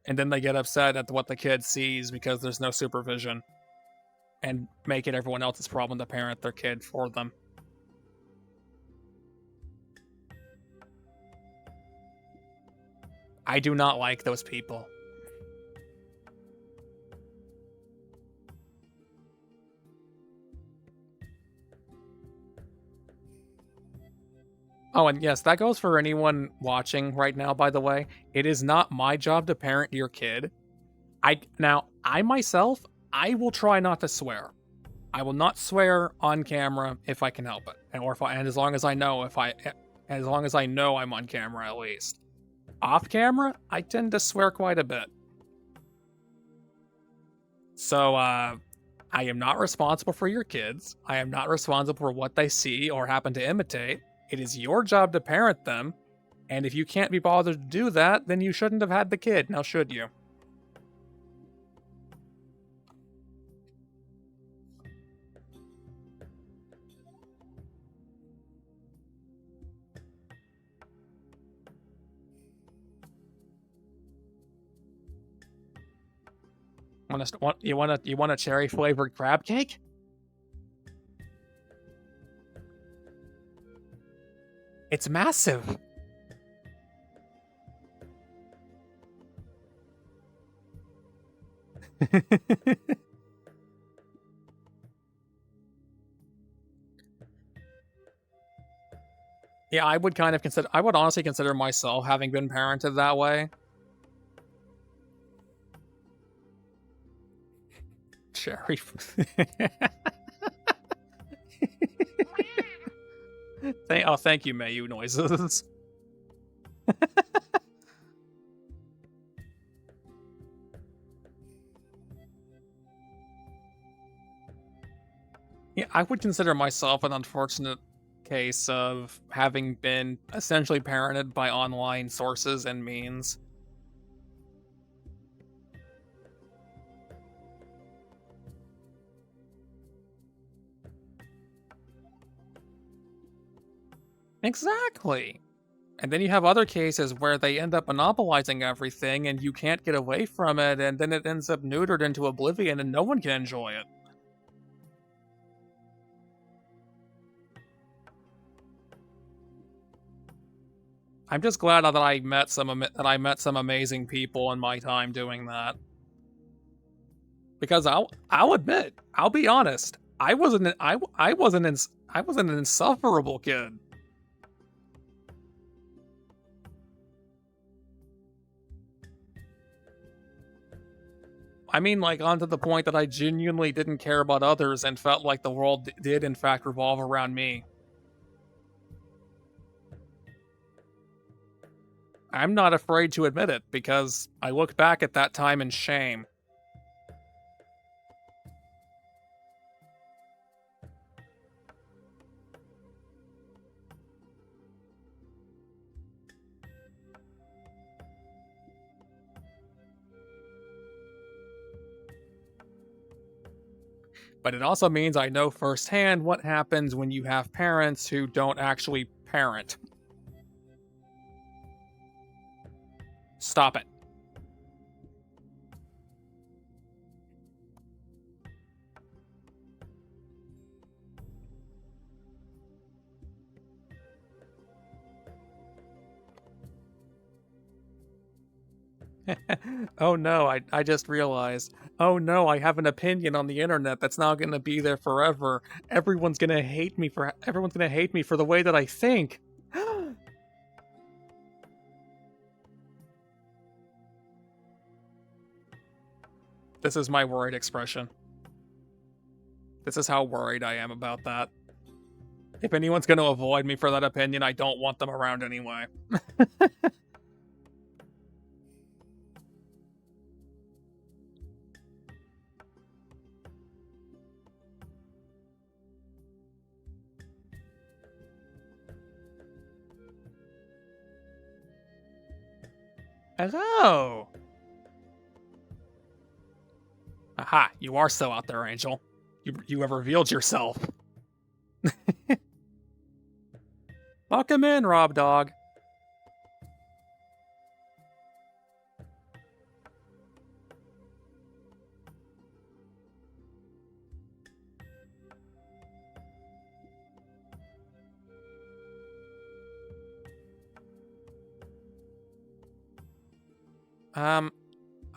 And then they get upset at what the kid sees because there's no supervision. And make it everyone else's problem to parent their kid for them. I do not like those people. Oh, and yes, that goes for anyone watching right now, by the way. It is not my job to parent your kid. I myself, I will try not to swear. I will not swear on camera if I can help it. And as long as I know as long as I know I'm on camera at least. Off camera, I tend to swear quite a bit. So I am not responsible for your kids. I am not responsible for what they see or happen to imitate. It is your job to parent them, and if you can't be bothered to do that, then you shouldn't have had the kid, now should you? You want a cherry flavored crab cake? It's massive. Yeah, I would honestly consider myself having been parented that way. Cherry. Thank you, Mayu noises. Yeah, I would consider myself an unfortunate case of having been essentially parented by online sources and means. Exactly. And then you have other cases where they end up monopolizing everything and you can't get away from it, and then it ends up neutered into oblivion and no one can enjoy it. I'm just glad that I met some amazing people in my time doing that. Because I'll admit, I'll be honest, I wasn't an insufferable kid. I mean, like, onto the point that I genuinely didn't care about others and felt like the world did, in fact, revolve around me. I'm not afraid to admit it, because I look back at that time in shame. But it also means I know firsthand what happens when you have parents who don't actually parent. Stop it. Oh no, I just realized. Oh no, I have an opinion on the internet that's not gonna be there forever. Everyone's gonna hate me for the way that I think. This is my worried expression. This is how worried I am about that. If anyone's gonna avoid me for that opinion, I don't want them around anyway. Hello! Aha, you are still out there, Angel. You have revealed yourself. Welcome in, Rob Dog. Um,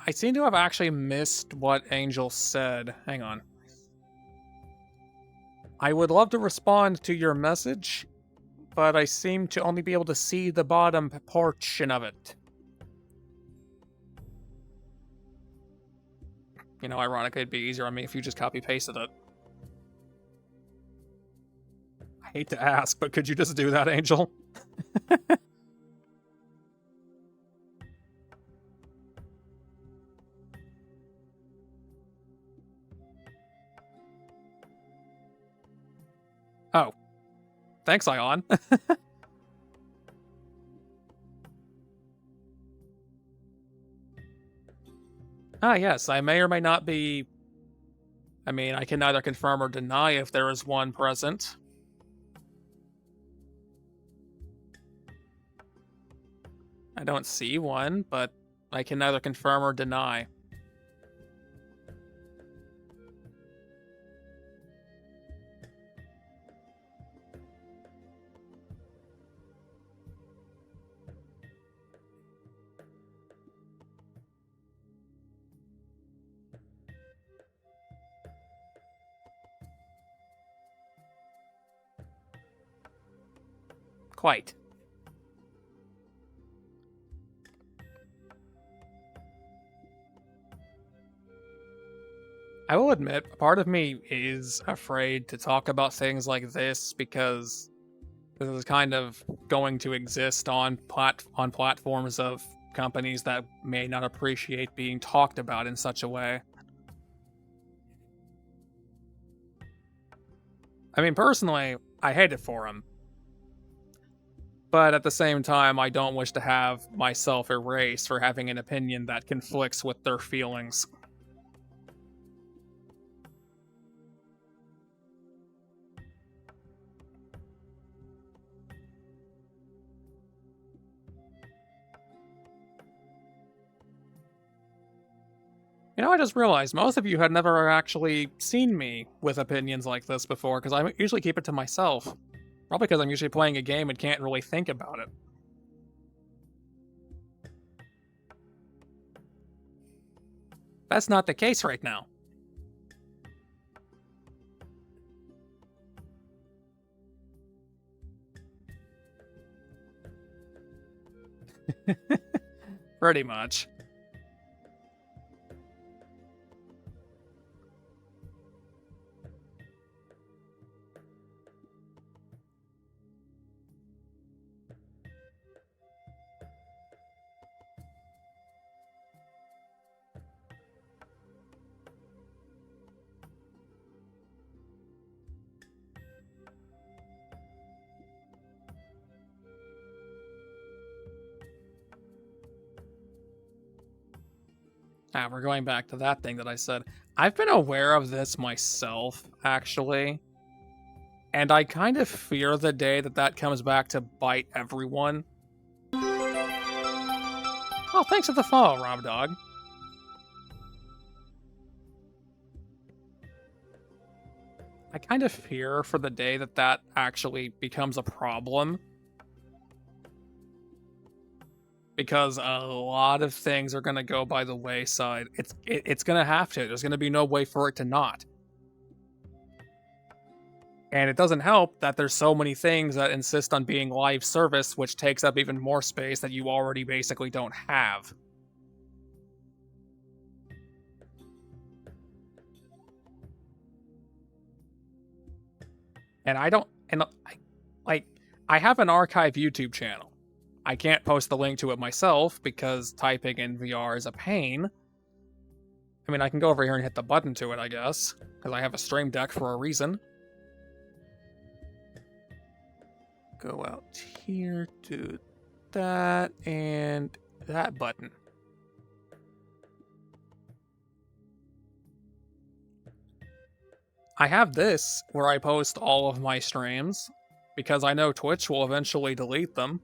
I seem to have actually missed what Angel said. Hang on. I would love to respond to your message, but I seem to only be able to see the bottom portion of it. You know, ironically, it'd be easier on me if you just copy-pasted it. I hate to ask, but could you just do that, Angel? Oh. Thanks, Ion. Ah, yes, I may or may not be... I mean, I can neither confirm or deny if there is one present. I don't see one, but I can neither confirm or deny. Quite. I will admit, a part of me is afraid to talk about things like this because this is kind of going to exist on platforms of companies that may not appreciate being talked about in such a way. I mean, personally, I hate it for them. But at the same time, I don't wish to have myself erased for having an opinion that conflicts with their feelings. You know, I just realized most of you had never actually seen me with opinions like this before, because I usually keep it to myself. Probably because I'm usually playing a game and can't really think about it. That's not the case right now. Pretty much. Ah, we're going back to that thing that I said. I've been aware of this myself, actually. And I kind of fear the day that that comes back to bite everyone. Oh, thanks for the follow, Rob Dog. I kind of fear for the day that that actually becomes a problem. Because a lot of things are going to go by the wayside. It's going to have to. There's going to be no way for it to not. And it doesn't help that there's so many things that insist on being live service, which takes up even more space that you already basically don't have. And I don't, and I have an archive YouTube channel. I can't post the link to it myself because typing in VR is a pain. I mean, I can go over here and hit the button to it, I guess, because I have a Stream Deck for a reason. Go out here, do that, and that button. I have this where I post all of my streams because I know Twitch will eventually delete them.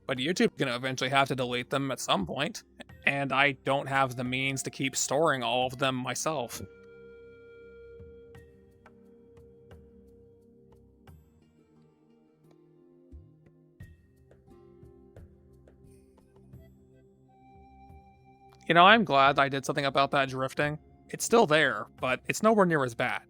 But YouTube's gonna eventually have to delete them at some point, and I don't have the means to keep storing all of them myself. You know, I'm glad I did something about that drifting. It's still there, but it's nowhere near as bad.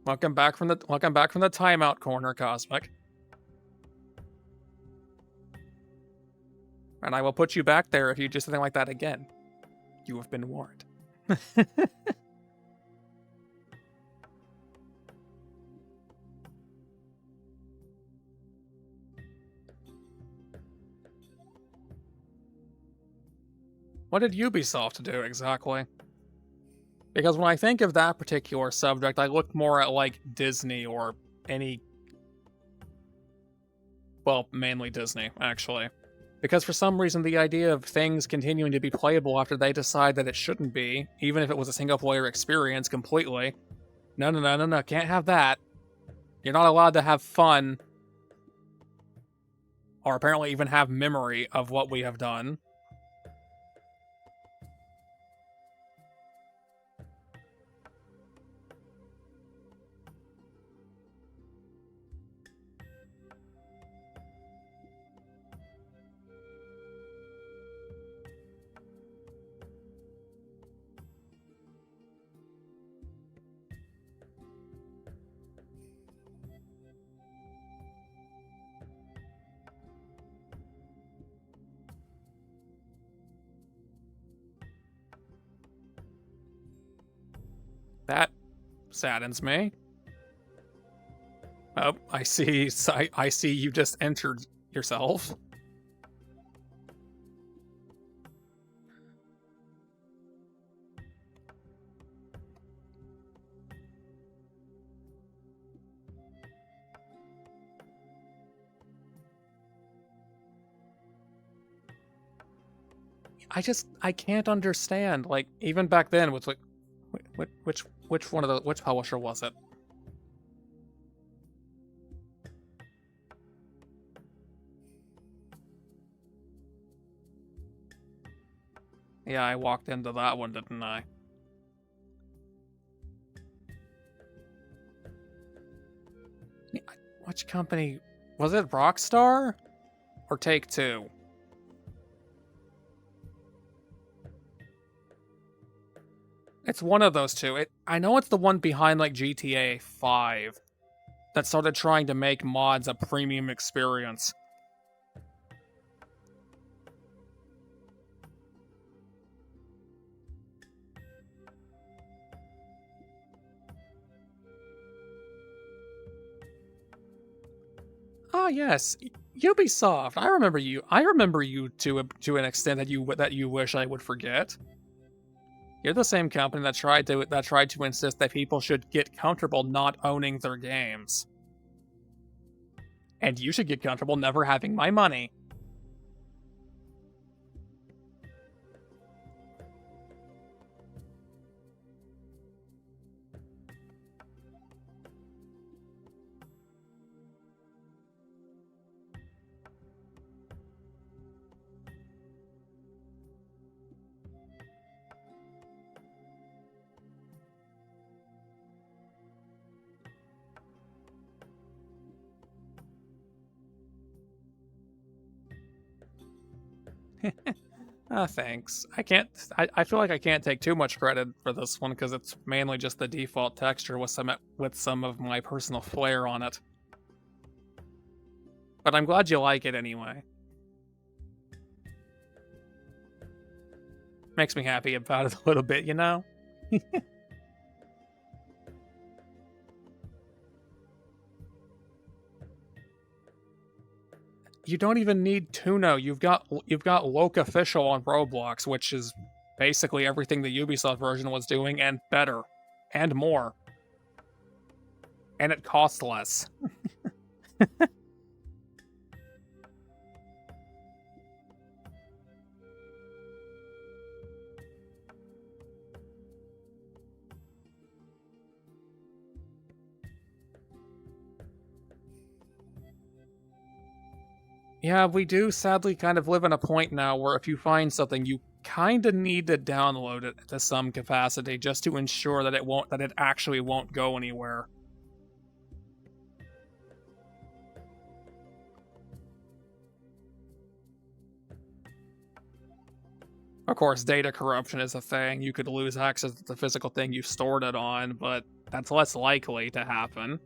Welcome back from the timeout corner, Cosmic. And I will put you back there if you do something like that again. You have been warned. What did Ubisoft do exactly? Because when I think of that particular subject, I look more at like Disney or any. Well, mainly Disney, actually. Because for some reason, the idea of things continuing to be playable after they decide that it shouldn't be, even if it was a single player experience completely. No, can't have that. You're not allowed to have fun, or apparently even have memory of what we have done. That saddens me. Oh, I see. I see you just entered yourself. I can't understand. Like even back then, with like, which publisher was it? Yeah, I walked into that one, didn't I? Which company was it? Rockstar or Take-Two? It's one of those two. I know it's the one behind like GTA 5 that started trying to make mods a premium experience. Ah, yes, Ubisoft. I remember you. I remember you to an extent that you wish I would forget. You're the same company that tried to insist that people should get comfortable not owning their games. And you should get comfortable never having my money. Thanks. I feel like I can't take too much credit for this one because it's mainly just the default texture with some of my personal flair on it. But I'm glad you like it anyway. Makes me happy about it a little bit, you know? You don't even need Tuno. You've got Loc Official on Roblox, which is basically everything the Ubisoft version was doing and better and more. And it costs less. Yeah, we do sadly kind of live in a point now where if you find something, you kind of need to download it to some capacity just to ensure that it actually won't go anywhere. Of course, data corruption is a thing. You could lose access to the physical thing you stored it on, but that's less likely to happen.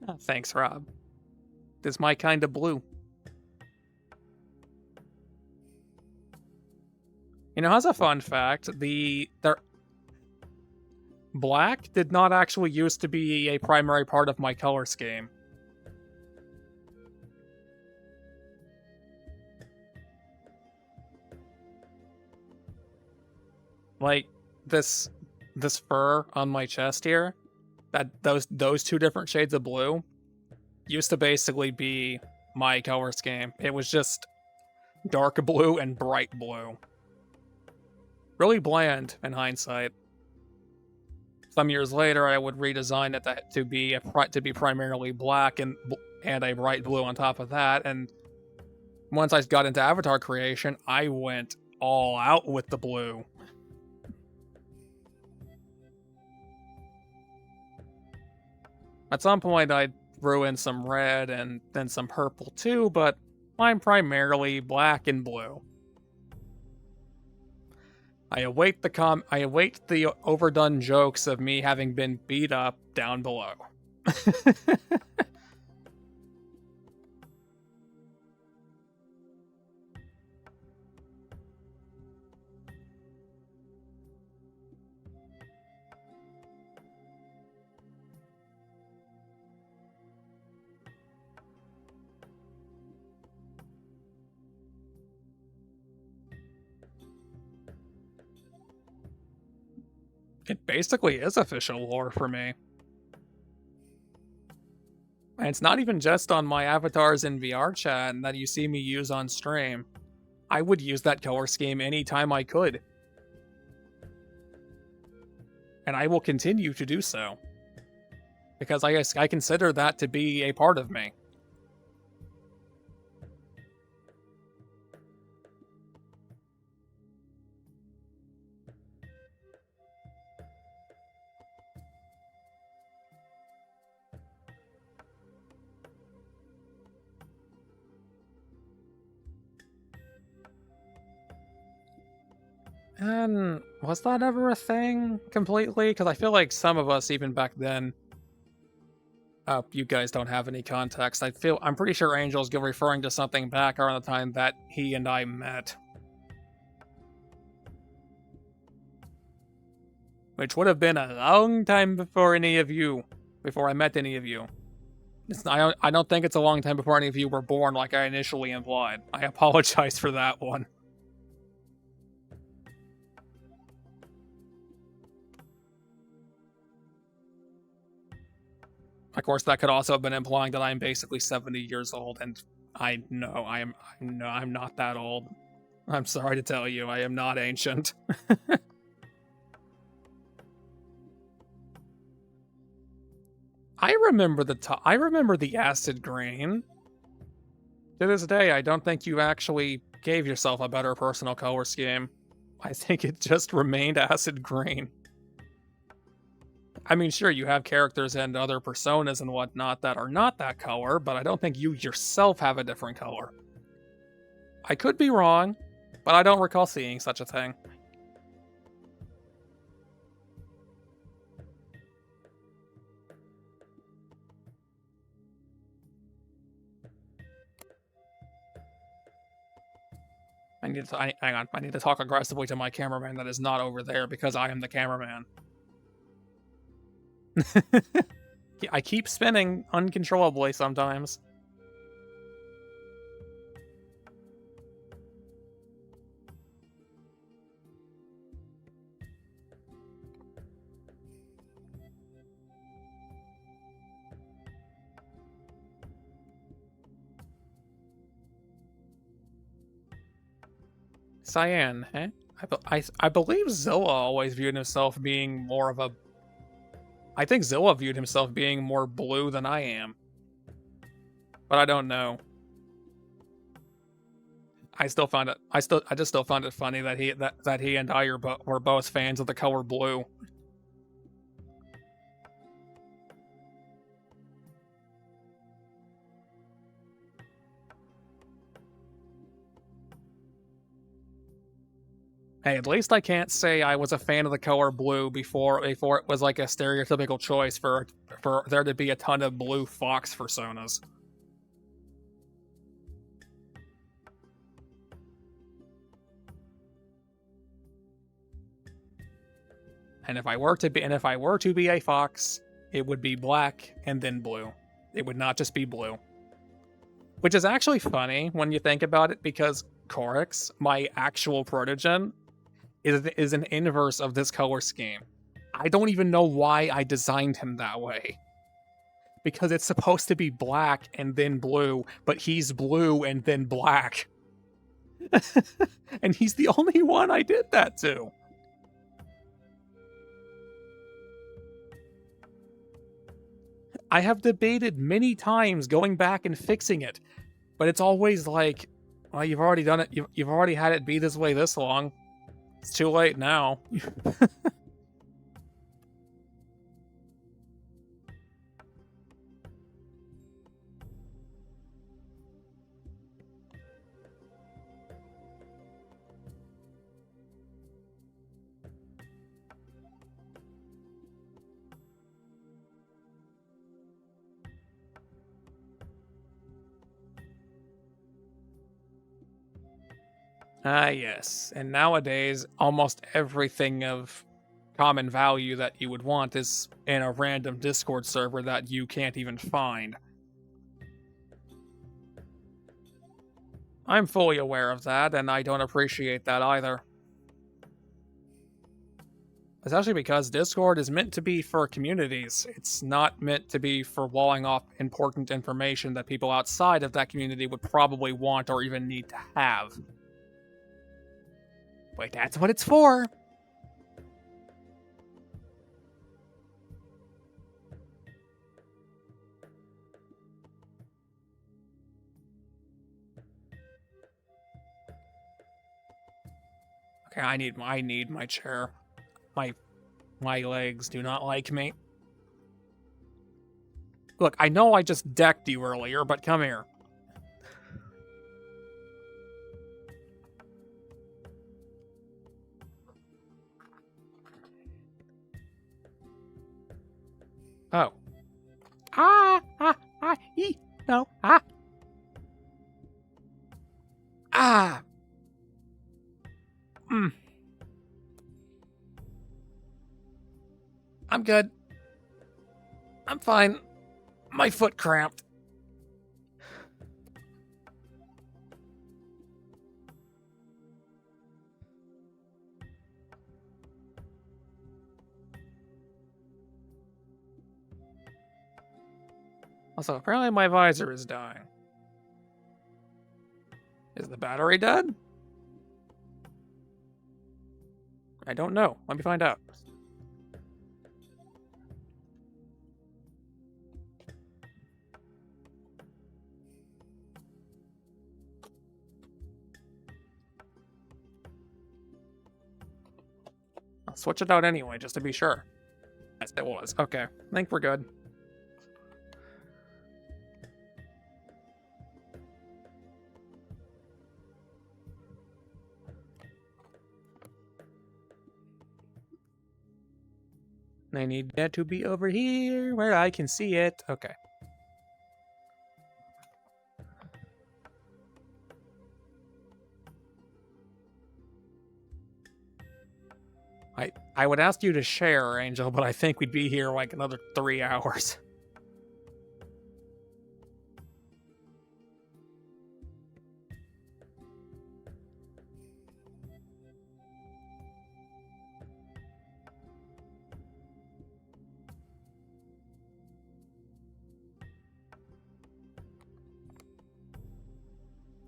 Oh, thanks, Rob. This is my kind of blue. You know, as a fun fact, black did not actually used to be a primary part of my color scheme. Like this fur on my chest here, those two different shades of blue used to basically be my color scheme. It was just dark blue and bright blue. Really bland in hindsight. Some years later, I would redesign it to be primarily black and a bright blue on top of that. And once I got into avatar creation, I went all out with the blue. At some point, I threw in some red and then some purple too, but I'm primarily black and blue. I await the overdone jokes of me having been beat up down below. It basically is official lore for me. And it's not even just on my avatars in VR chat that you see me use on stream. I would use that color scheme anytime I could. And I will continue to do so. Because I consider that to be a part of me. And was that ever a thing completely? Because I feel like some of us, even back then, you guys don't have any context. I'm pretty sure Angel's referring to something back around the time that he and I met. Which would have been a long time before I met any of you. I don't think it's a long time before any of you were born like I initially implied. I apologize for that one. Of course, that could also have been implying that I'm basically 70 years old, and I know I'm not that old. I'm sorry to tell you, I am not ancient. I remember the acid green. To this day, I don't think you actually gave yourself a better personal color scheme. I think it just remained acid green. I mean, sure, you have characters and other personas and whatnot that are not that color, but I don't think you yourself have a different color. I could be wrong, but I don't recall seeing such a thing. Hang on. I need to talk aggressively to my cameraman that is not over there because I am the cameraman. I keep spinning uncontrollably sometimes. Cyan, eh? I believe Zilla always viewed himself being more of a. I think Zilla viewed himself being more blue than I am, but I don't know. I still find it. I just still find it funny that he and I were both fans of the color blue. Hey, at least I can't say I was a fan of the color blue before it was like a stereotypical choice for there to be a ton of blue fox personas. And if I were to be a fox, it would be black and then blue. It would not just be blue. Which is actually funny when you think about it, because Corix, my actual protogen, is an inverse of this color scheme. I don't even know why I designed him that way. Because it's supposed to be black and then blue, but he's blue and then black. And he's the only one I did that to. I have debated many times going back and fixing it, but it's always like, well, you've already done it. You've already had it be this way this long. It's too late now. Ah, yes. And nowadays, almost everything of common value that you would want is in a random Discord server that you can't even find. I'm fully aware of that, and I don't appreciate that either. Especially because Discord is meant to be for communities. It's not meant to be for walling off important information that people outside of that community would probably want or even need to have. Wait, that's what it's for! Okay, I need my chair. My legs do not like me. Look, I know I just decked you earlier, but come here. Oh. No, Ah! Mm. I'm good. I'm fine. My foot cramped. Also, apparently my visor is dying. Is the battery dead? I don't know. Let me find out. I'll switch it out anyway, just to be sure. Yes, it was. Okay. I think we're good. I need that to be over here where I can see it. Okay. I would ask you to share, Angel, but I think we'd be here like another 3 hours.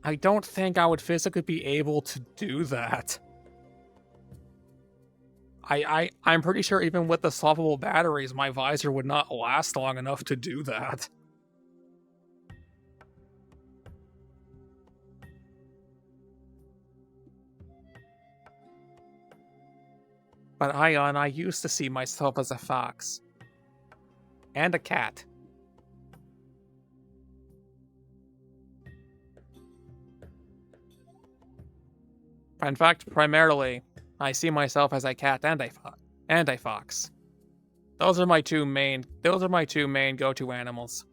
I don't think I would physically be able to do that. I'm pretty sure even with the swappable batteries, my visor would not last long enough to do that. But Ion, I used to see myself as a fox. And a cat. In fact, primarily, I see myself as a cat and a fox. Those are my two main go-to animals.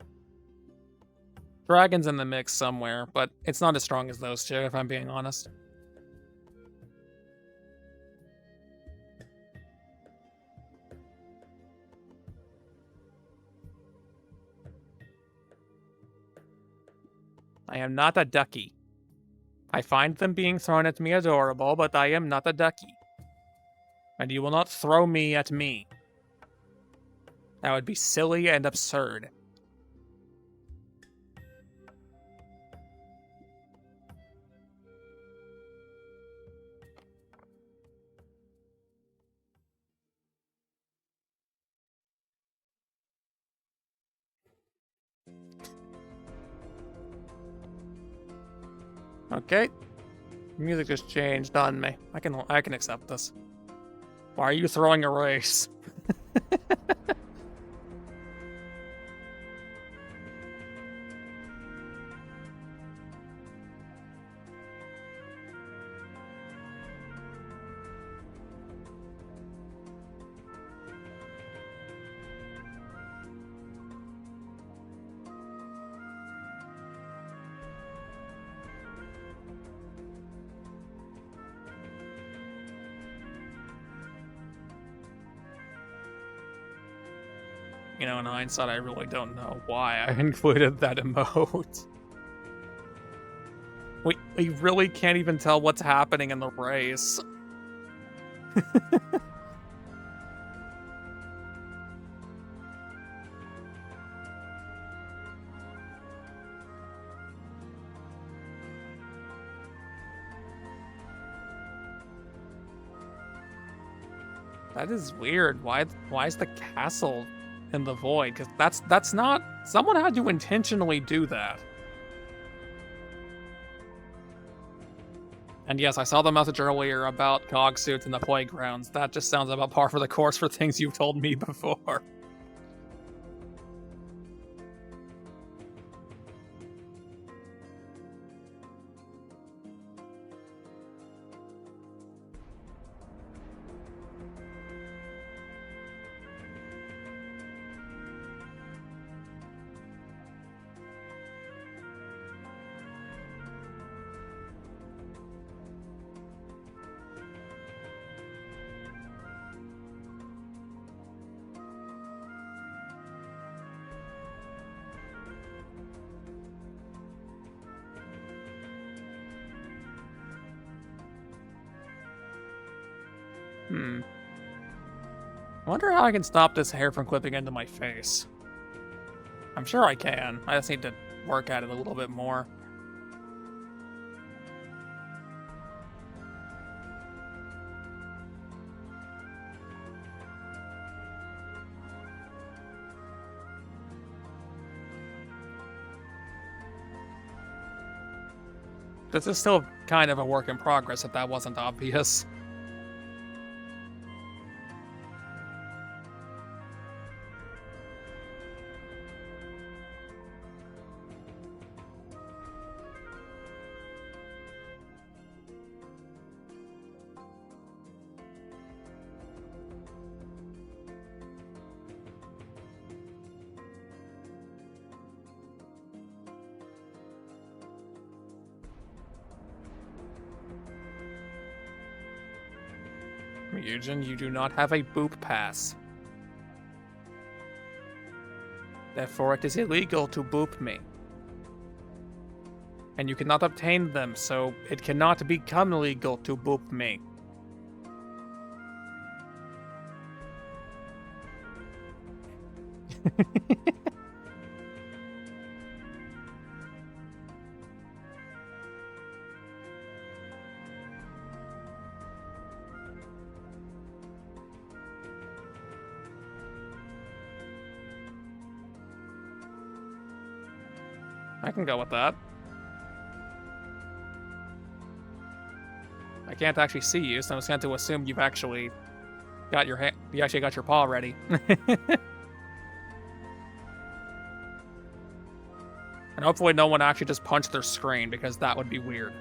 Dragon's in the mix somewhere, but it's not as strong as those two, if I'm being honest. I am not a ducky. I find them being thrown at me adorable, but I am not a ducky. And you will not throw me at me. That would be silly and absurd. Okay. Music just changed on me. I can accept this. Why are you throwing a race? You know, in hindsight, I really don't know why I included that emote. We really can't even tell what's happening in the race. That is weird. Why is the castle in the void? Because that's not... Someone had to intentionally do that. And yes, I saw the message earlier about cog suits in the playgrounds. That just sounds about par for the course for things you've told me before. I wonder how I can stop this hair from clipping into my face. I'm sure I can. I just need to work at it a little bit more. This is still kind of a work in progress if that wasn't obvious. Ryujin, you do not have a boop pass. Therefore, it is illegal to boop me. And you cannot obtain them, so it cannot become legal to boop me. I can go with that. I can't actually see you, so I'm just going to assume you've actually got your you actually got your paw ready. And hopefully no one actually just punched their screen, because that would be weird.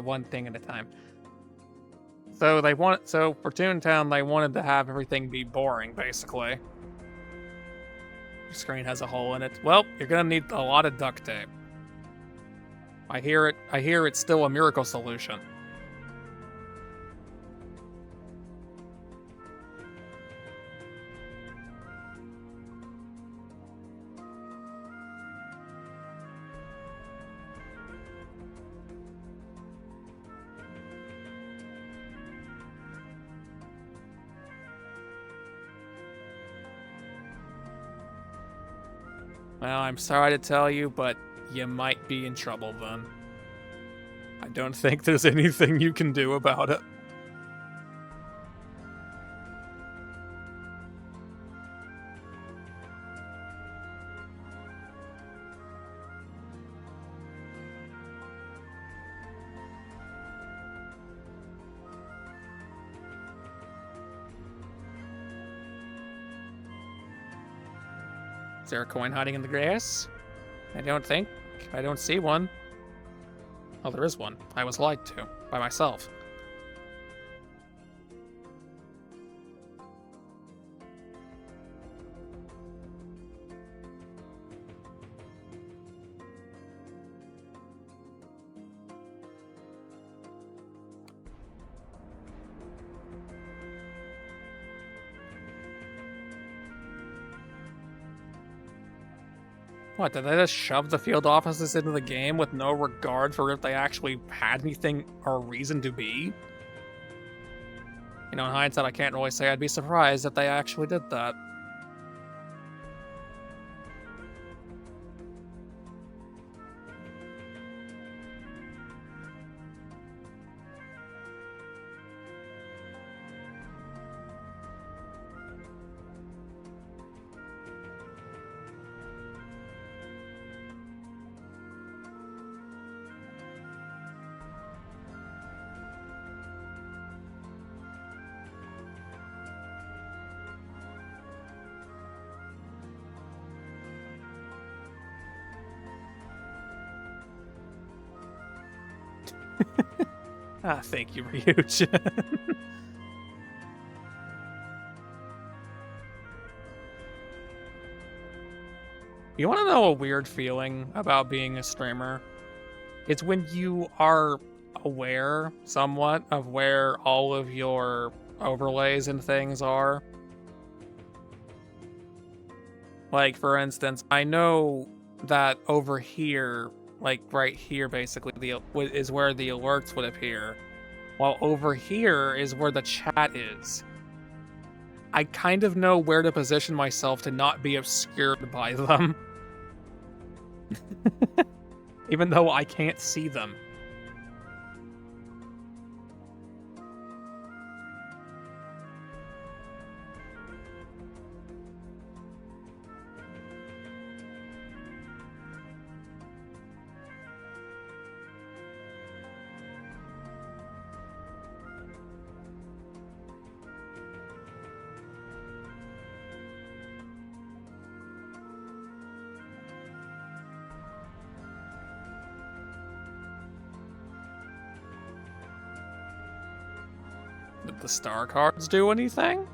One thing at a time. So for Toontown, they wanted to have everything be boring, basically. Your screen has a hole in it. Well, you're gonna need a lot of duct tape. I hear it's still a miracle solution. Well, I'm sorry to tell you, but you might be in trouble then. I don't think there's anything you can do about it. Is there a coin hiding in the grass? I don't see one. Oh, there is one. I was lied to. By myself. What, did they just shove the field offices into the game with no regard for if they actually had anything or reason to be? You know, in hindsight, I can't really say I'd be surprised if they actually did that. Ah, thank you, Ryuch. You want to know a weird feeling about being a streamer? It's when you are aware, somewhat, of where all of your overlays and things are. Like, for instance, I know that over here, like right here, basically, is where the alerts would appear, while over here is where the chat is. I kind of know where to position myself to not be obscured by them. Even though I can't see them. Did the star cards do anything?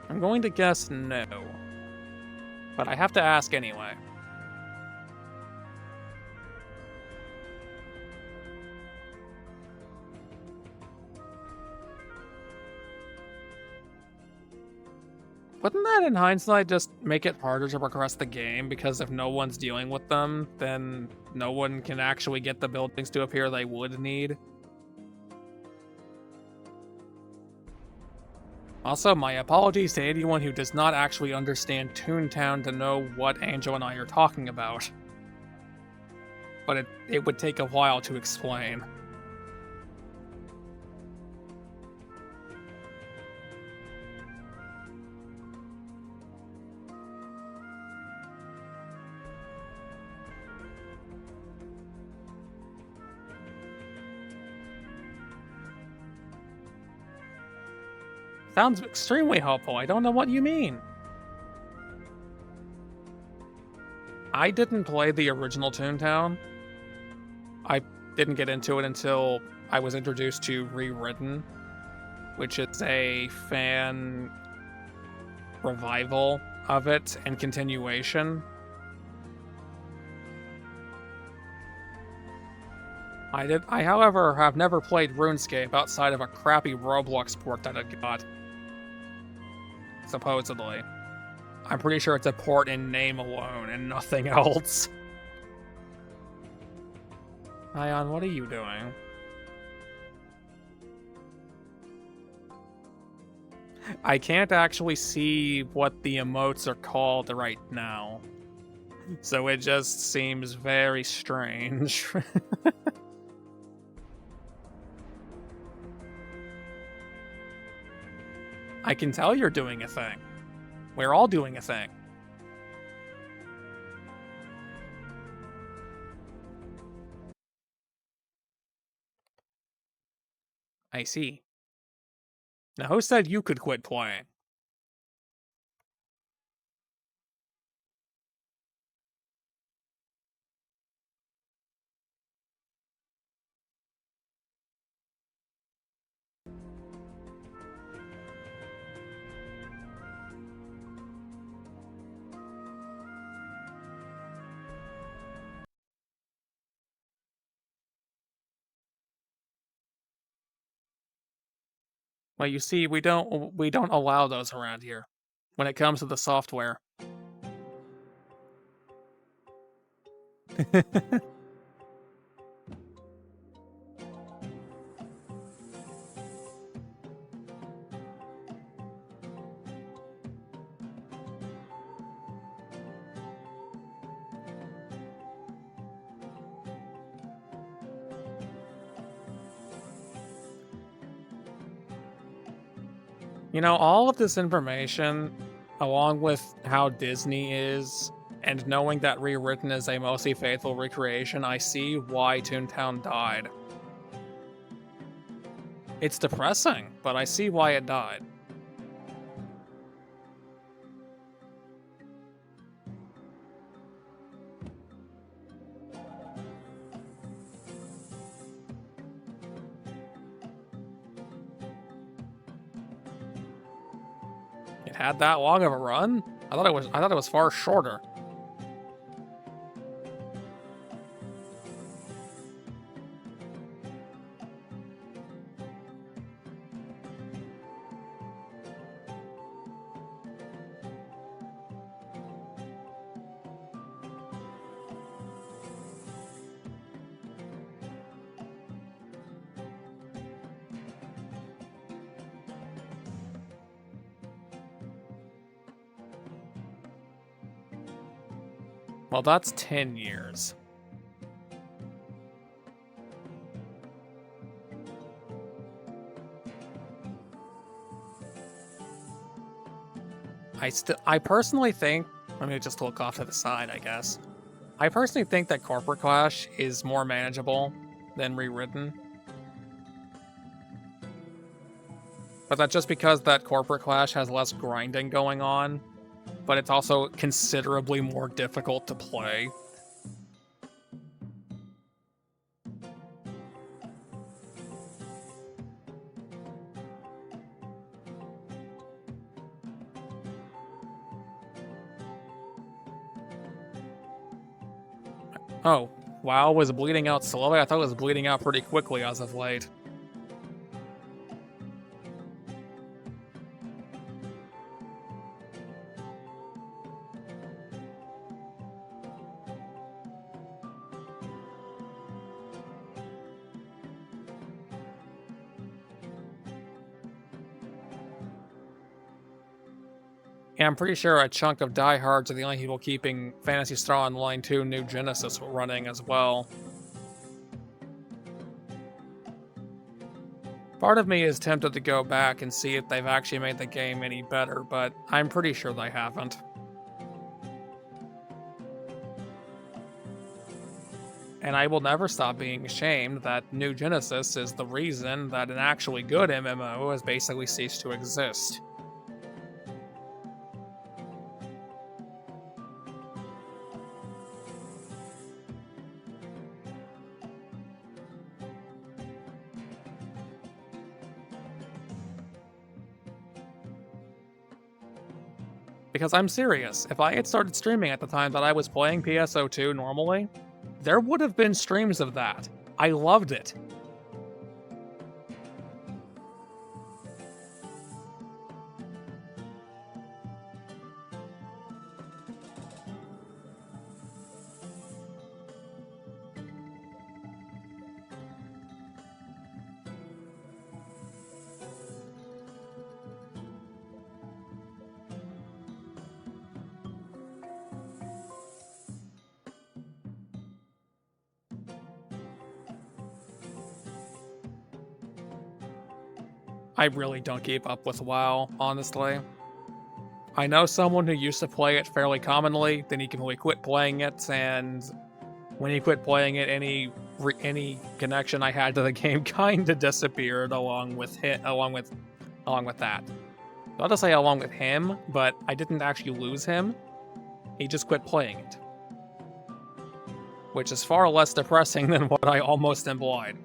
I'm going to guess no. But I have to ask anyway. Wouldn't that, in hindsight, just make it harder to progress the game? Because if no one's dealing with them, then no one can actually get the buildings to appear they would need? Also, my apologies to anyone who does not actually understand Toontown to know what Angel and I are talking about. But it would take a while to explain. Sounds extremely helpful. I don't know what you mean. I didn't play the original Toontown. I didn't get into it until I was introduced to Rewritten, which is a fan revival of it and continuation. I, however, have never played RuneScape outside of a crappy Roblox port that I got. Supposedly. I'm pretty sure it's a port in name alone and nothing else. Ion, what are you doing? I can't actually see what the emotes are called right now. So it just seems very strange. I can tell you're doing a thing. We're all doing a thing. I see. Now, who said you could quit playing? Well, you see, we don't allow those around here when it comes to the software. You know, all of this information, along with how Disney is, and knowing that Rewritten is a mostly faithful recreation, I see why Toontown died. It's depressing, but I see why it died. It had that long of a run? I thought it was far shorter. Well, that's 10 years. I personally think, let me just look off to the side, I guess. I personally think that Corporate Clash is more manageable than Rewritten. But that's just because that Corporate Clash has less grinding going on, but it's also considerably more difficult to play. Oh, WoW was bleeding out slowly? I thought it was bleeding out pretty quickly as of late. And I'm pretty sure a chunk of diehards are the only people keeping Phantasy Star Online 2 New Genesis running as well. Part of me is tempted to go back and see if they've actually made the game any better, but I'm pretty sure they haven't. And I will never stop being ashamed that New Genesis is the reason that an actually good MMO has basically ceased to exist. Because I'm serious, if I had started streaming at the time that I was playing PSO2 normally, there would have been streams of that. I loved it. I really don't keep up with WoW, honestly. I know someone who used to play it fairly commonly, then he completely quit playing it, and when he quit playing it, any connection I had to the game kind of disappeared along with that. Not to say along with him, but I didn't actually lose him. He just quit playing it, which is far less depressing than what I almost implied.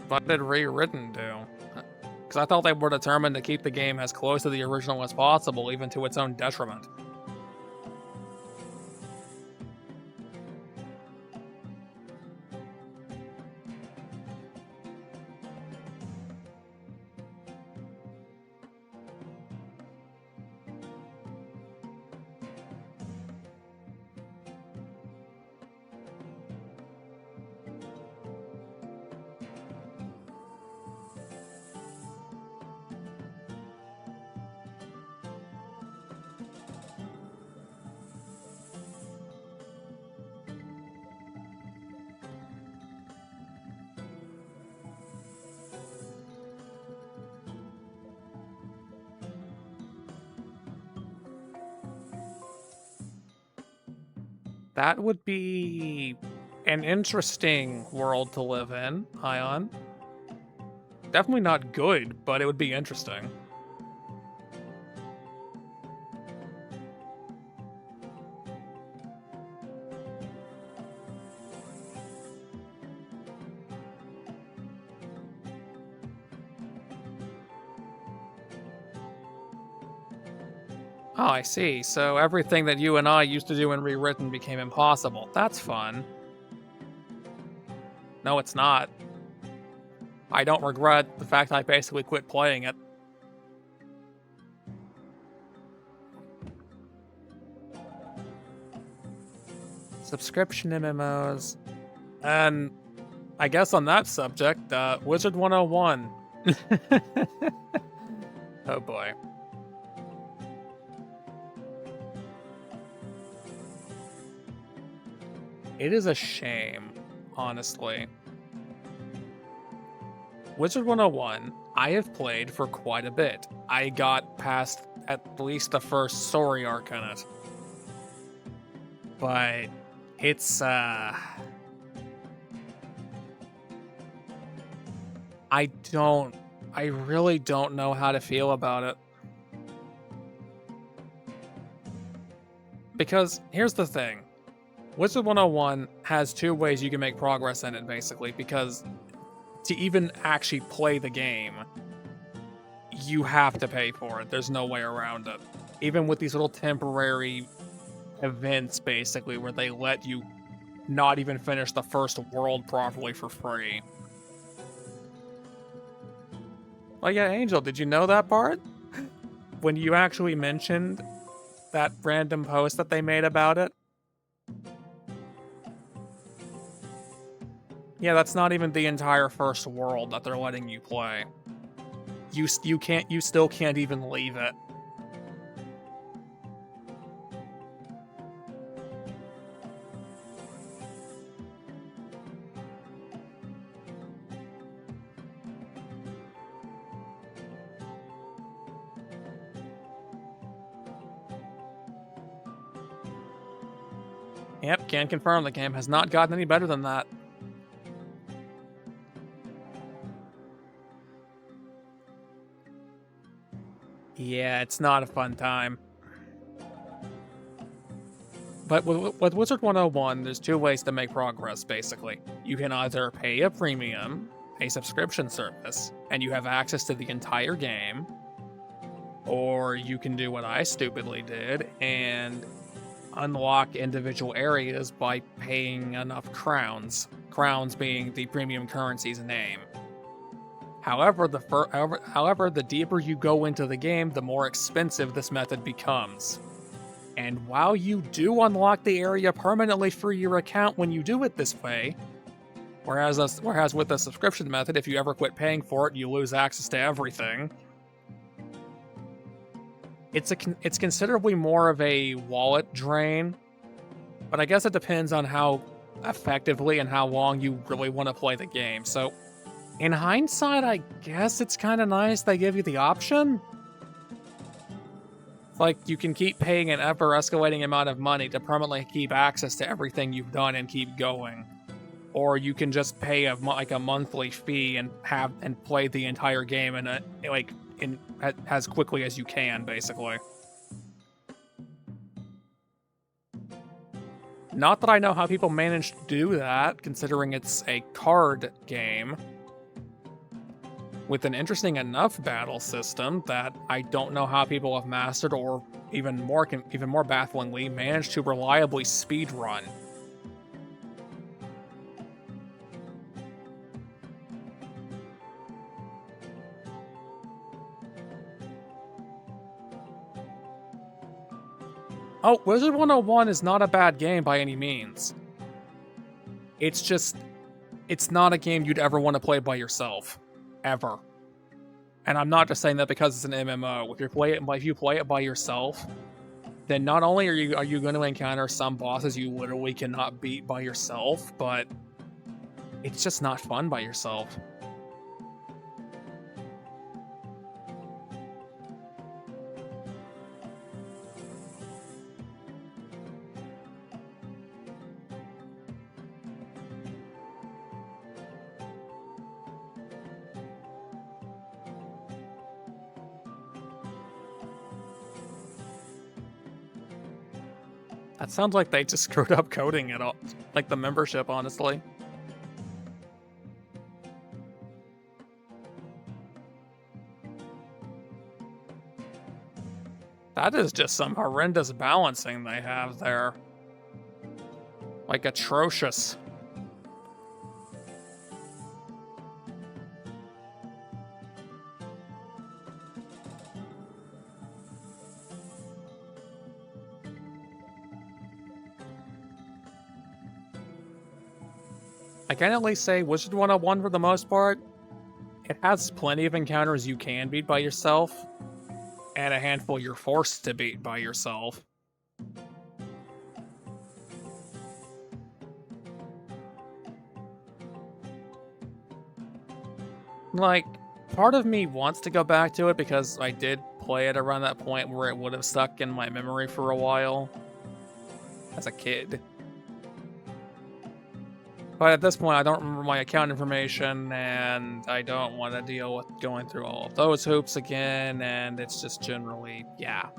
What did Rewritten do? Because I thought they were determined to keep the game as close to the original as possible, even to its own detriment. That would be an interesting world to live in, Ion. Definitely not good, but it would be interesting. Oh, I see. So everything that you and I used to do in Rewritten became impossible. That's fun. No, it's not. I don't regret the fact I basically quit playing it. Subscription MMOs. And I guess on that subject, Wizard 101. Oh boy. It is a shame, honestly. Wizard 101, I have played for quite a bit. I got past at least the first story arc in it. But it's, I really don't know how to feel about it. Because here's the thing. Wizard 101 has two ways you can make progress in it, basically, because to even actually play the game, you have to pay for it. There's no way around it. Even with these little temporary events, basically, where they let you not even finish the first world properly for free. Oh yeah, Angel, did you know that part? When you actually mentioned that random post that they made about it? Yeah, that's not even the entire first world that they're letting you play. You still can't even leave it. Yep, can confirm the game has not gotten any better than that. Yeah, it's not a fun time. But with Wizard 101, there's two ways to make progress, basically. You can either pay a premium, a subscription service, and you have access to the entire game, or you can do what I stupidly did and unlock individual areas by paying enough crowns. Crowns being the premium currency's name. However, the deeper you go into the game, the more expensive this method becomes. And while you do unlock the area permanently for your account when you do it this way, whereas with the subscription method, if you ever quit paying for it, you lose access to everything. It's considerably more of a wallet drain, but I guess it depends on how effectively and how long you really want to play the game. So, in hindsight, I guess it's kind of nice they give you the option. Like, you can keep paying an ever-escalating amount of money to permanently keep access to everything you've done and keep going. Or you can just pay a monthly fee and play the entire game as quickly as you can, basically. Not that I know how people manage to do that, considering it's a card game with an interesting enough battle system that I don't know how people have mastered, or even more bafflingly, managed to reliably speedrun. Oh, Wizard 101 is not a bad game by any means. It's not a game you'd ever want to play by yourself. Ever. And I'm not just saying that because it's an MMO. If you play it by yourself, then not only are you going to encounter some bosses you literally cannot beat by yourself, but it's just not fun by yourself. That sounds like they just screwed up coding it all, like the membership, honestly. That is just some horrendous balancing they have there. Like, atrocious. I can at least say Wizard 101 for the most part, it has plenty of encounters you can beat by yourself, and a handful you're forced to beat by yourself. Like, part of me wants to go back to it because I did play it around that point where it would have stuck in my memory for a while as a kid. But at this point, I don't remember my account information, and I don't want to deal with going through all of those hoops again, and it's just generally, yeah.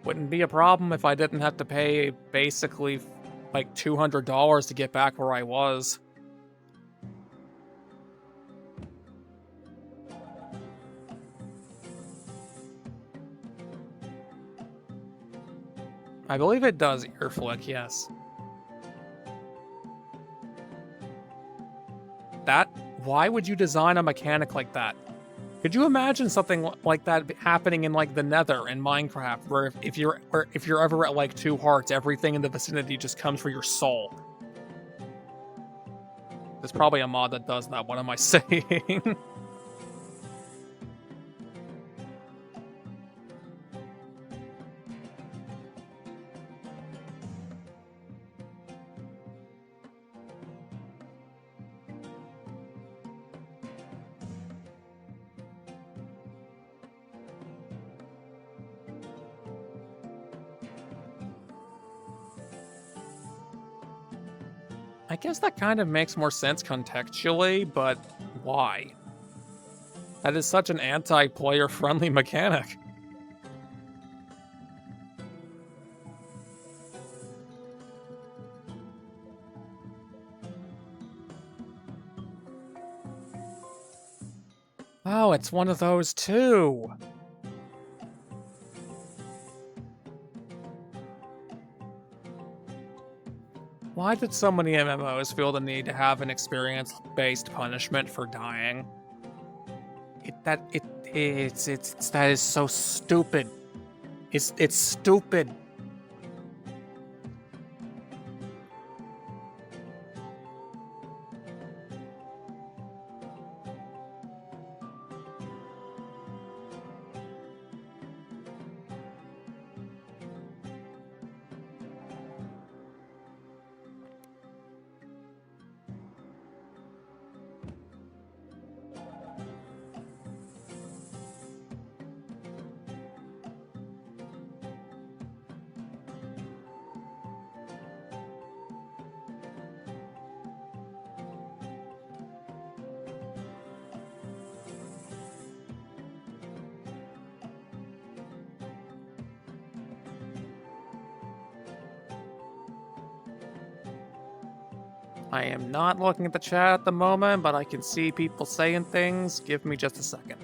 Wouldn't be a problem if I didn't have to pay basically like $200 to get back where I was. . I believe it does ear flick, yes. Why would you design a mechanic like that? Could you imagine something like that happening in like the Nether in Minecraft, where if you're ever at like 2 hearts, everything in the vicinity just comes for your soul? There's probably a mod that does that. What am I saying? I guess that kind of makes more sense contextually, but why? That is such an anti-player friendly mechanic. Oh, it's one of those too. Why did so many MMOs feel the need to have an experience-based punishment for dying? That is so stupid. It's stupid. I am not looking at the chat at the moment, but I can see people saying things. Give me just a second.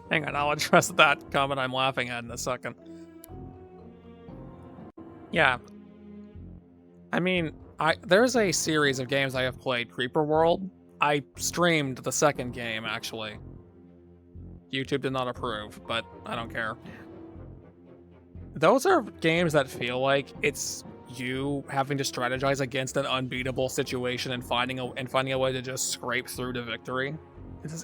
Hang on, I'll address that comment I'm laughing at in a second. Yeah. I mean, there's a series of games I have played, Creeper World. I streamed the second game, actually. YouTube did not approve, but I don't care. Those are games that feel like it's you having to strategize against an unbeatable situation and finding a way to just scrape through to victory.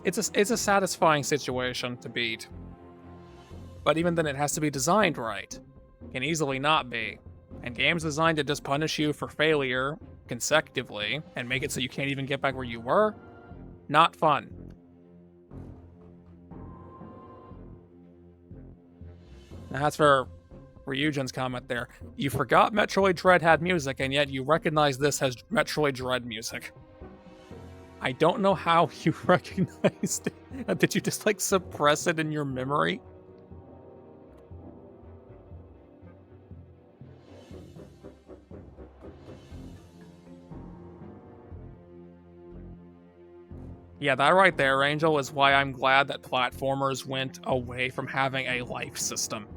It's a satisfying situation to beat. But even then, it has to be designed right. Can easily not be. And games designed to just punish you for failure consecutively and make it so you can't even get back where you were, not fun. Now that's for Ryujin's comment there. You forgot Metroid Dread had music, and yet you recognize this as Metroid Dread music. I don't know how you recognized it. Did you just, like, suppress it in your memory? Yeah, that right there, Angel, is why I'm glad that platformers went away from having a life system.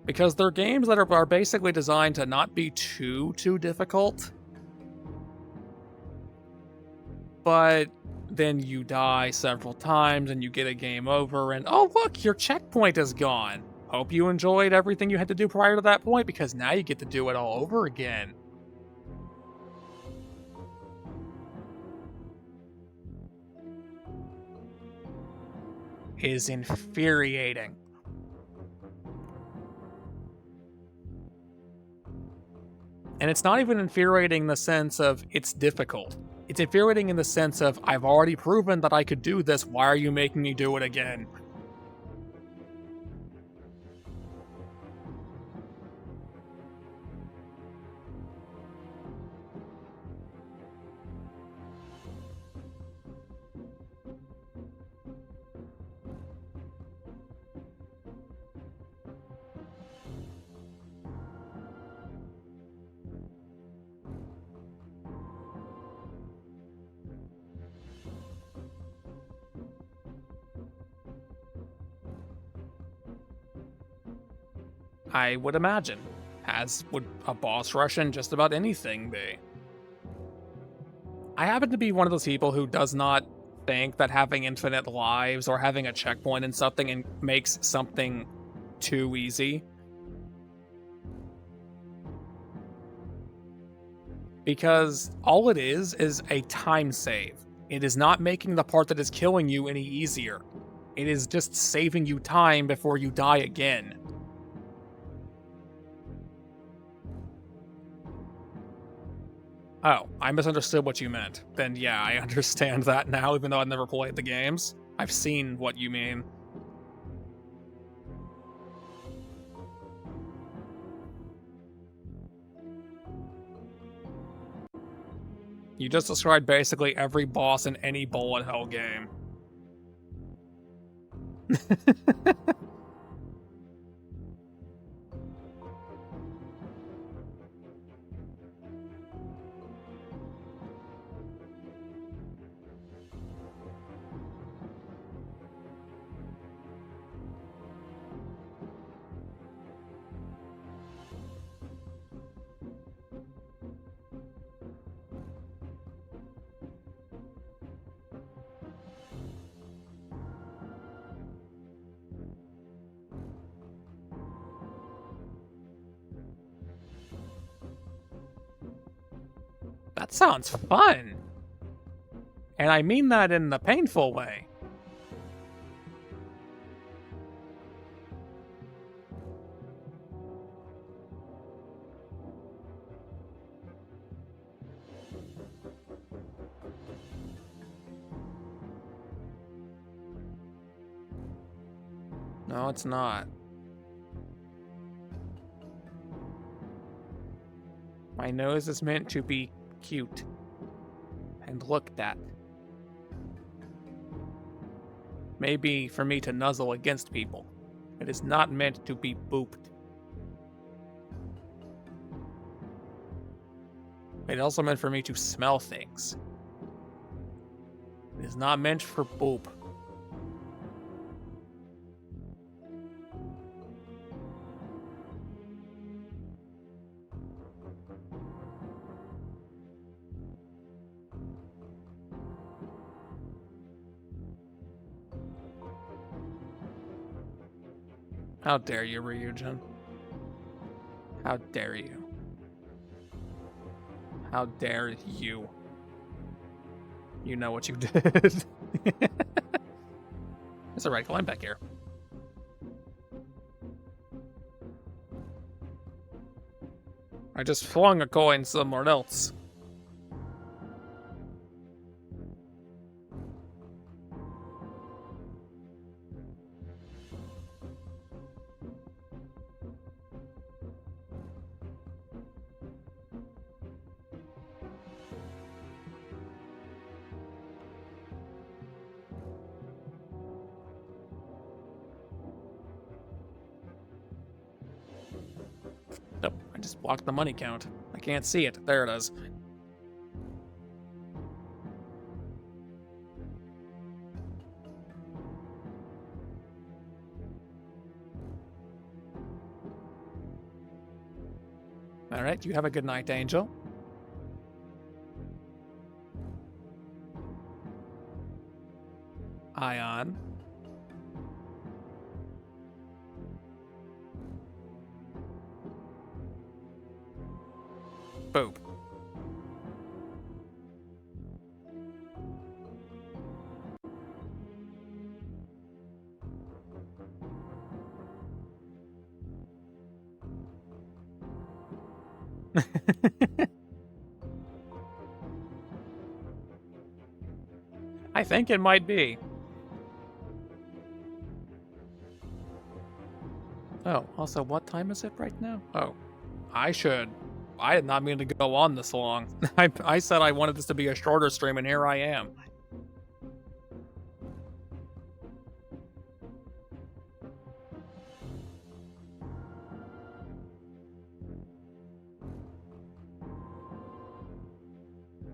Because they're games that are basically designed to not be too difficult. But then you die several times and you get a game over and, oh look, your checkpoint is gone. Hope you enjoyed everything you had to do prior to that point, because now you get to do it all over again. is infuriating. And it's not even infuriating in the sense of it's difficult. It's infuriating in the sense of I've already proven that I could do this, why are you making me do it again? I would imagine, as would a boss rush in just about anything be. I happen to be one of those people who does not think that having infinite lives or having a checkpoint in something makes something too easy. Because all it is a time save. It is not making the part that is killing you any easier. It is just saving you time before you die again. Oh, I misunderstood what you meant. Then yeah, I understand that now, even though I've never played the games. I've seen what you mean. You just described basically every boss in any bullet hell game. That sounds fun. And I mean that in the painful way. No, it's not. My nose is meant to be cute and looked at. Maybe for me to nuzzle against people. It is not meant to be booped. It is also meant for me to smell things. It is not meant for boop. How dare you, Ryujin? How dare you? How dare you? You know what you did. It's alright, climb back here. I just flung a coin somewhere else. Nope, I just blocked the money count. I can't see it. There it is. Alright, you have a good night, Angel. Ion. Boop. I think it might be. Oh, also, what time is it right now? Oh, I should. I did not mean to go on this long. I said I wanted this to be a shorter stream, and here I am.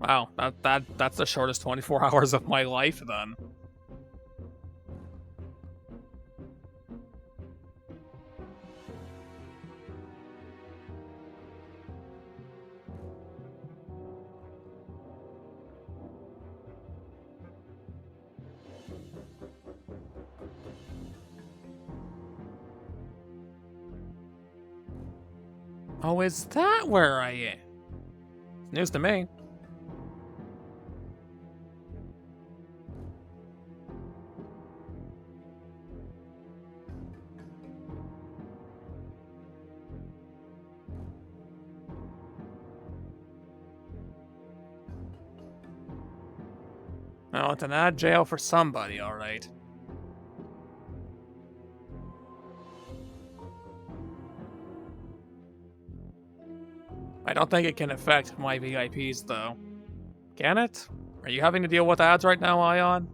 Wow, that's the shortest 24 hours of my life then. Oh, is that where I am? News to me. Oh, it's an ad jail for somebody, alright. I don't think it can affect my VIPs, though. Can it? Are you having to deal with ads right now, Ion?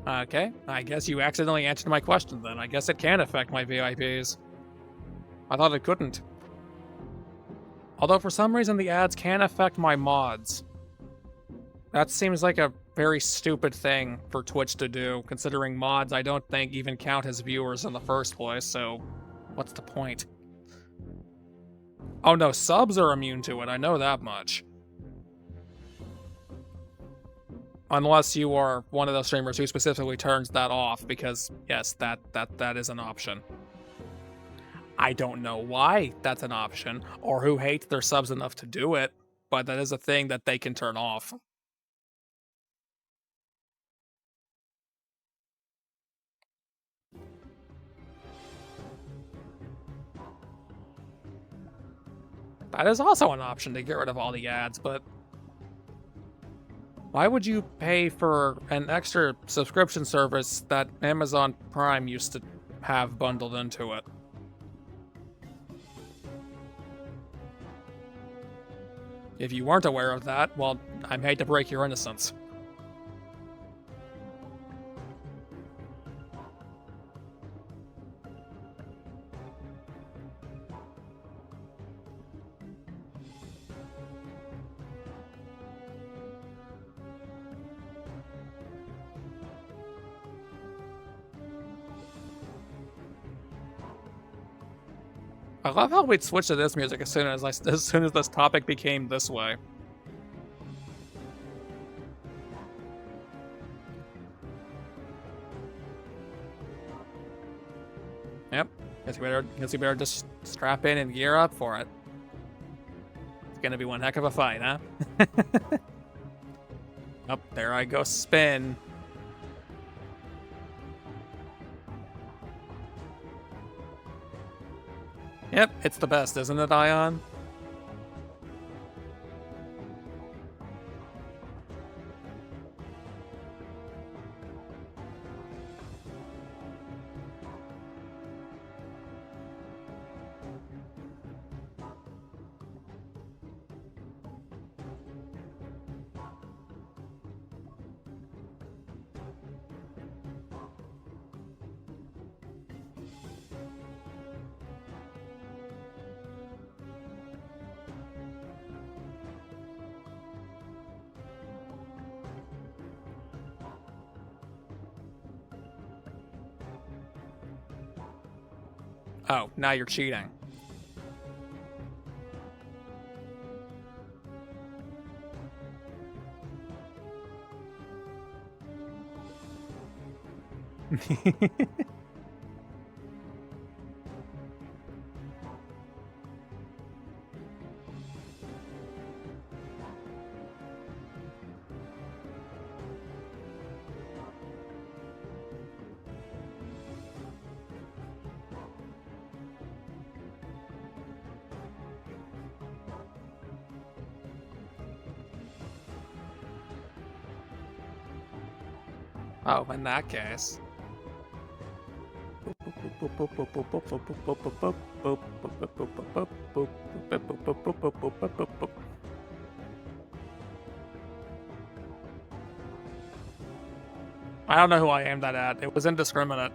Okay, I guess you accidentally answered my question then. I guess it can affect my VIPs. I thought it couldn't. Although for some reason the ads can affect my mods. That seems like a very stupid thing for Twitch to do, considering mods I don't think even count as viewers in the first place, so what's the point? Oh no, subs are immune to it, I know that much. Unless you are one of those streamers who specifically turns that off, because yes, that is an option. I don't know why that's an option, or who hates their subs enough to do it, but that is a thing that they can turn off. That is also an option to get rid of all the ads, but why would you pay for an extra subscription service that Amazon Prime used to have bundled into it? If you weren't aware of that, well, I hate to break your innocence. I love how we'd switch to this music as soon as this topic became this way. Yep. Guess we better just strap in and gear up for it. It's gonna be one heck of a fight, huh? Oh, there I go spin. Yep, it's the best, isn't it, Ion? Oh, now you're cheating. Oh, in that case. I don't know who I aimed that at. It was indiscriminate.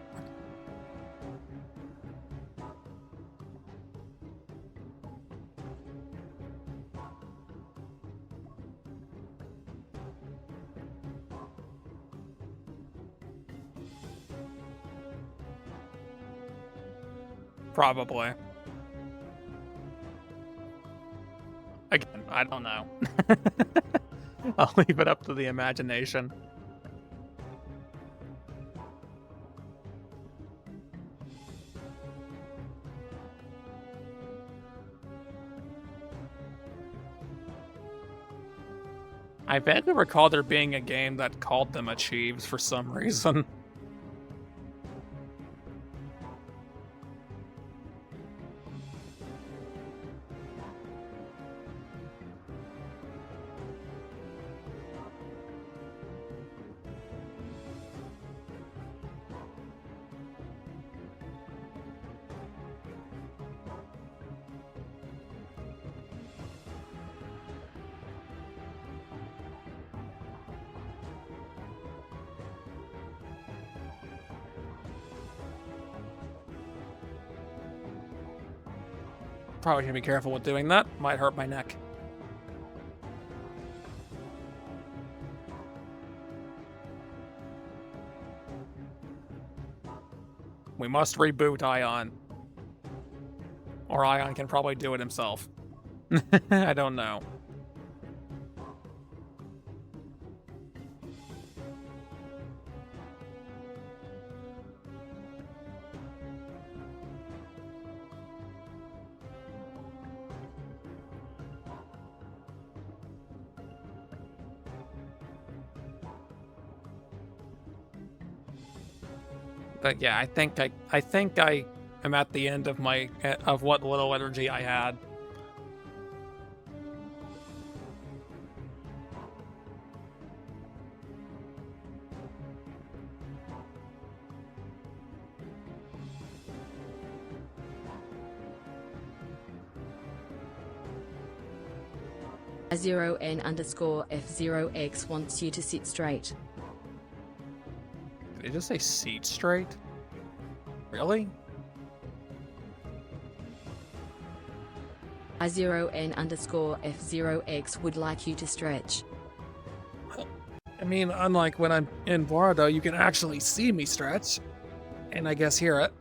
Probably. Again, I don't know. I'll leave it up to the imagination. I vaguely recall there being a game that called them Achieves for some reason. Probably should be careful with doing that. Might hurt my neck. We must reboot Ion. Or Ion can probably do it himself. I don't know. But yeah, I think I am at the end of my of what little energy I had. I0N_F0X wants you to sit straight. Did they just say seat straight? Really? I0N_F0X would like you to stretch. I mean, unlike when I'm in Vardo, you can actually see me stretch. And I guess hear it.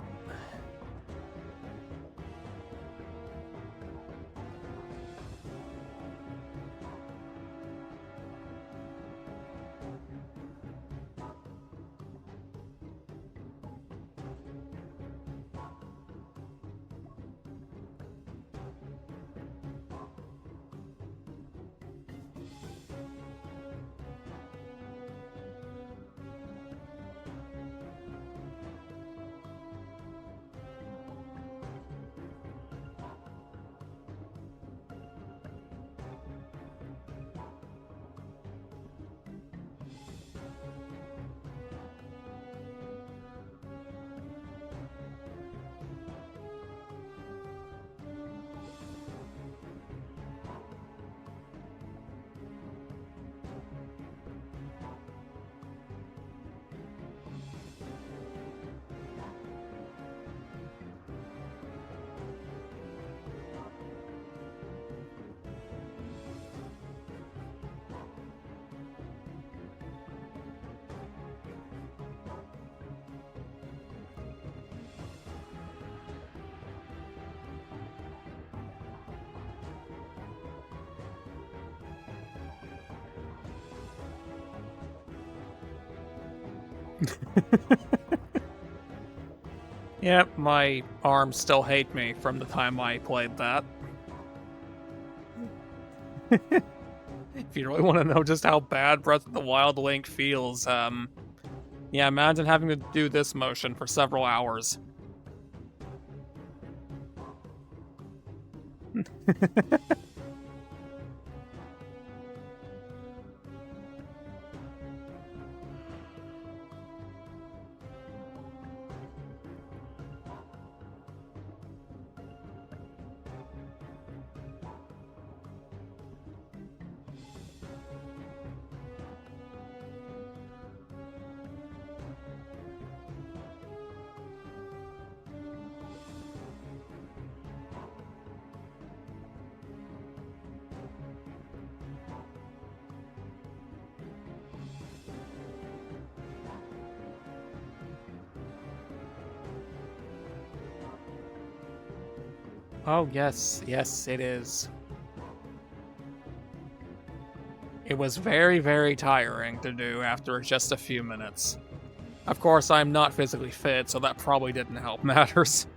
Yep, my arms still hate me from the time I played that. If you really want to know just how bad Breath of the Wild Link feels, yeah, imagine having to do this motion for several hours. Oh, yes, yes, it is. It was very, very tiring to do after just a few minutes. Of course, I'm not physically fit, so that probably didn't help matters.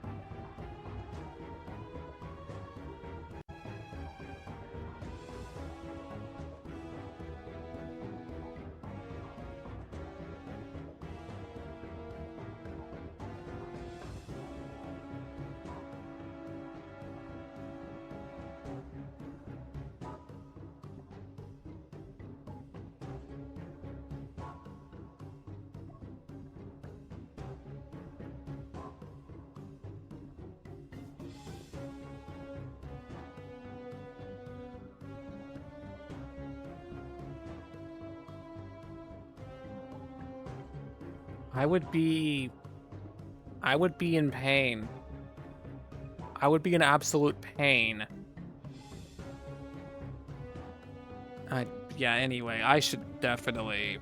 I would be... I would be in pain. I would be in absolute pain. Yeah, anyway, I definitely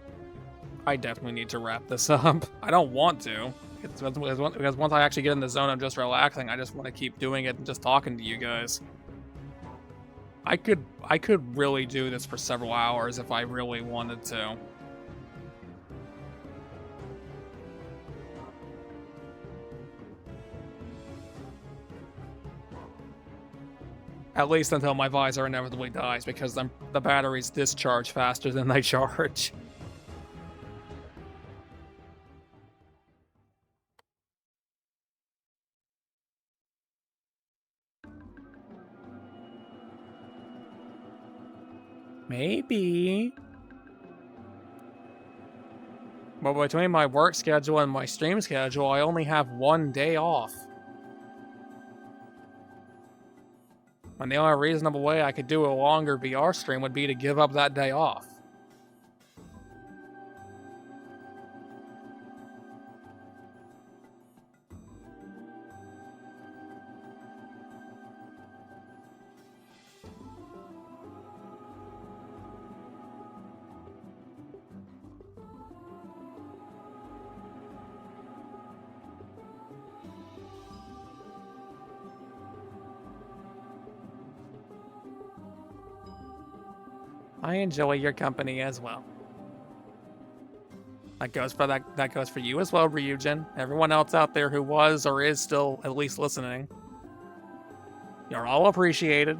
need to wrap this up. I don't want to. Because once I actually get in the zone of just relaxing, I just want to keep doing it and just talking to you guys. I could really do this for several hours if I really wanted to. At least until my visor inevitably dies, because the batteries discharge faster than they charge. Maybe. But between my work schedule and my stream schedule, I only have one day off. And the only reasonable way I could do a longer VR stream would be to give up that day off. I enjoy your company as well. That goes for you as well, Ryujin. Everyone else out there who was or is still at least listening. You're all appreciated.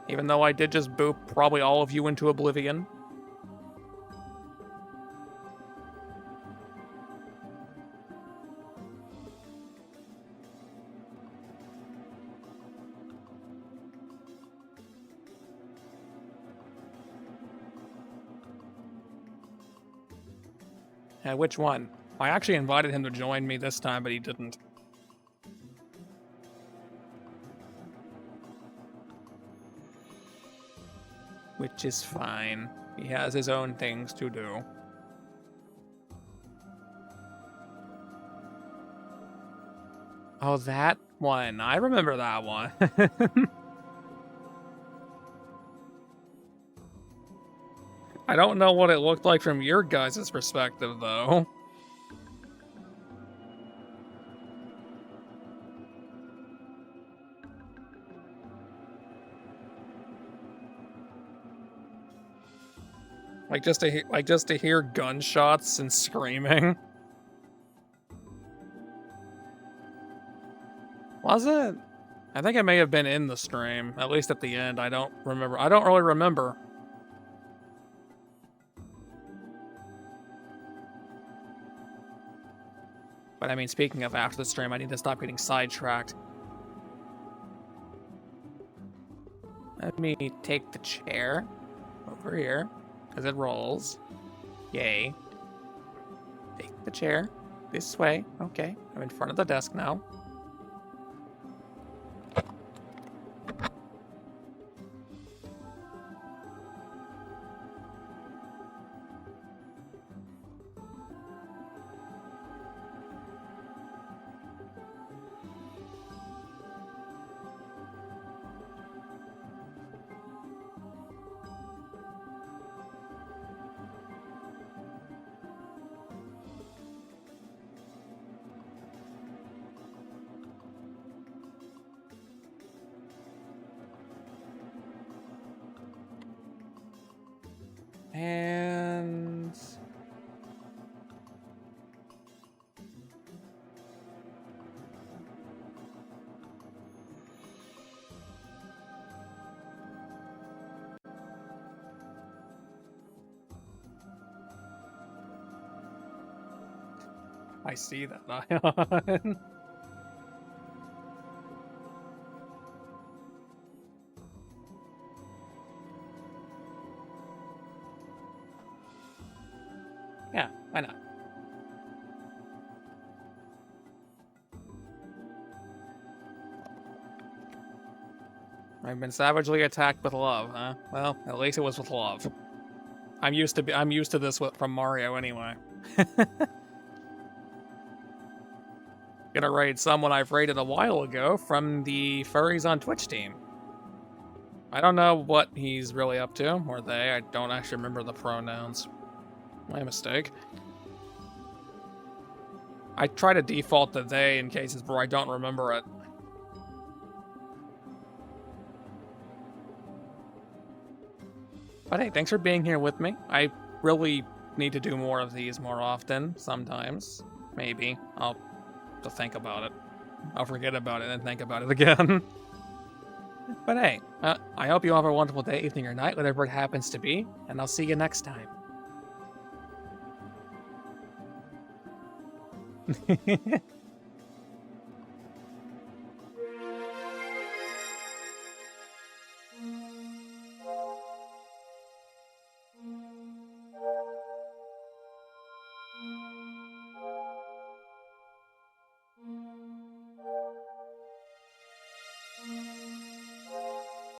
Even though I did just boop probably all of you into oblivion. Which one? I actually invited him to join me this time, but he didn't. Which is fine. He has his own things to do. Oh, that one. I remember that one. I don't know what it looked like from your guys' perspective, though. Like just to hear gunshots and screaming. Was it? I think it may have been in the stream, at least at the end. I don't remember. I don't really remember. But I mean, speaking of after the stream, I need to stop getting sidetracked. Let me take the chair over here, as it rolls. Yay. Take the chair this way. Okay, I'm in front of the desk now. And... I see that Ion. Yeah, why not? I've been savagely attacked with love, huh? Well, at least it was with love. I'm used to this from Mario anyway. Gonna raid someone I've raided a while ago from the Furries on Twitch team. I don't know what he's really up to, or they. I don't actually remember the pronouns. My mistake. I try to default to they in cases where I don't remember it. But hey, thanks for being here with me. I really need to do more of these more often, sometimes. Maybe. I'll have to think about it. I'll forget about it and think about it again. But hey, I hope you all have a wonderful day, evening, or night, whatever it happens to be, and I'll see you next time.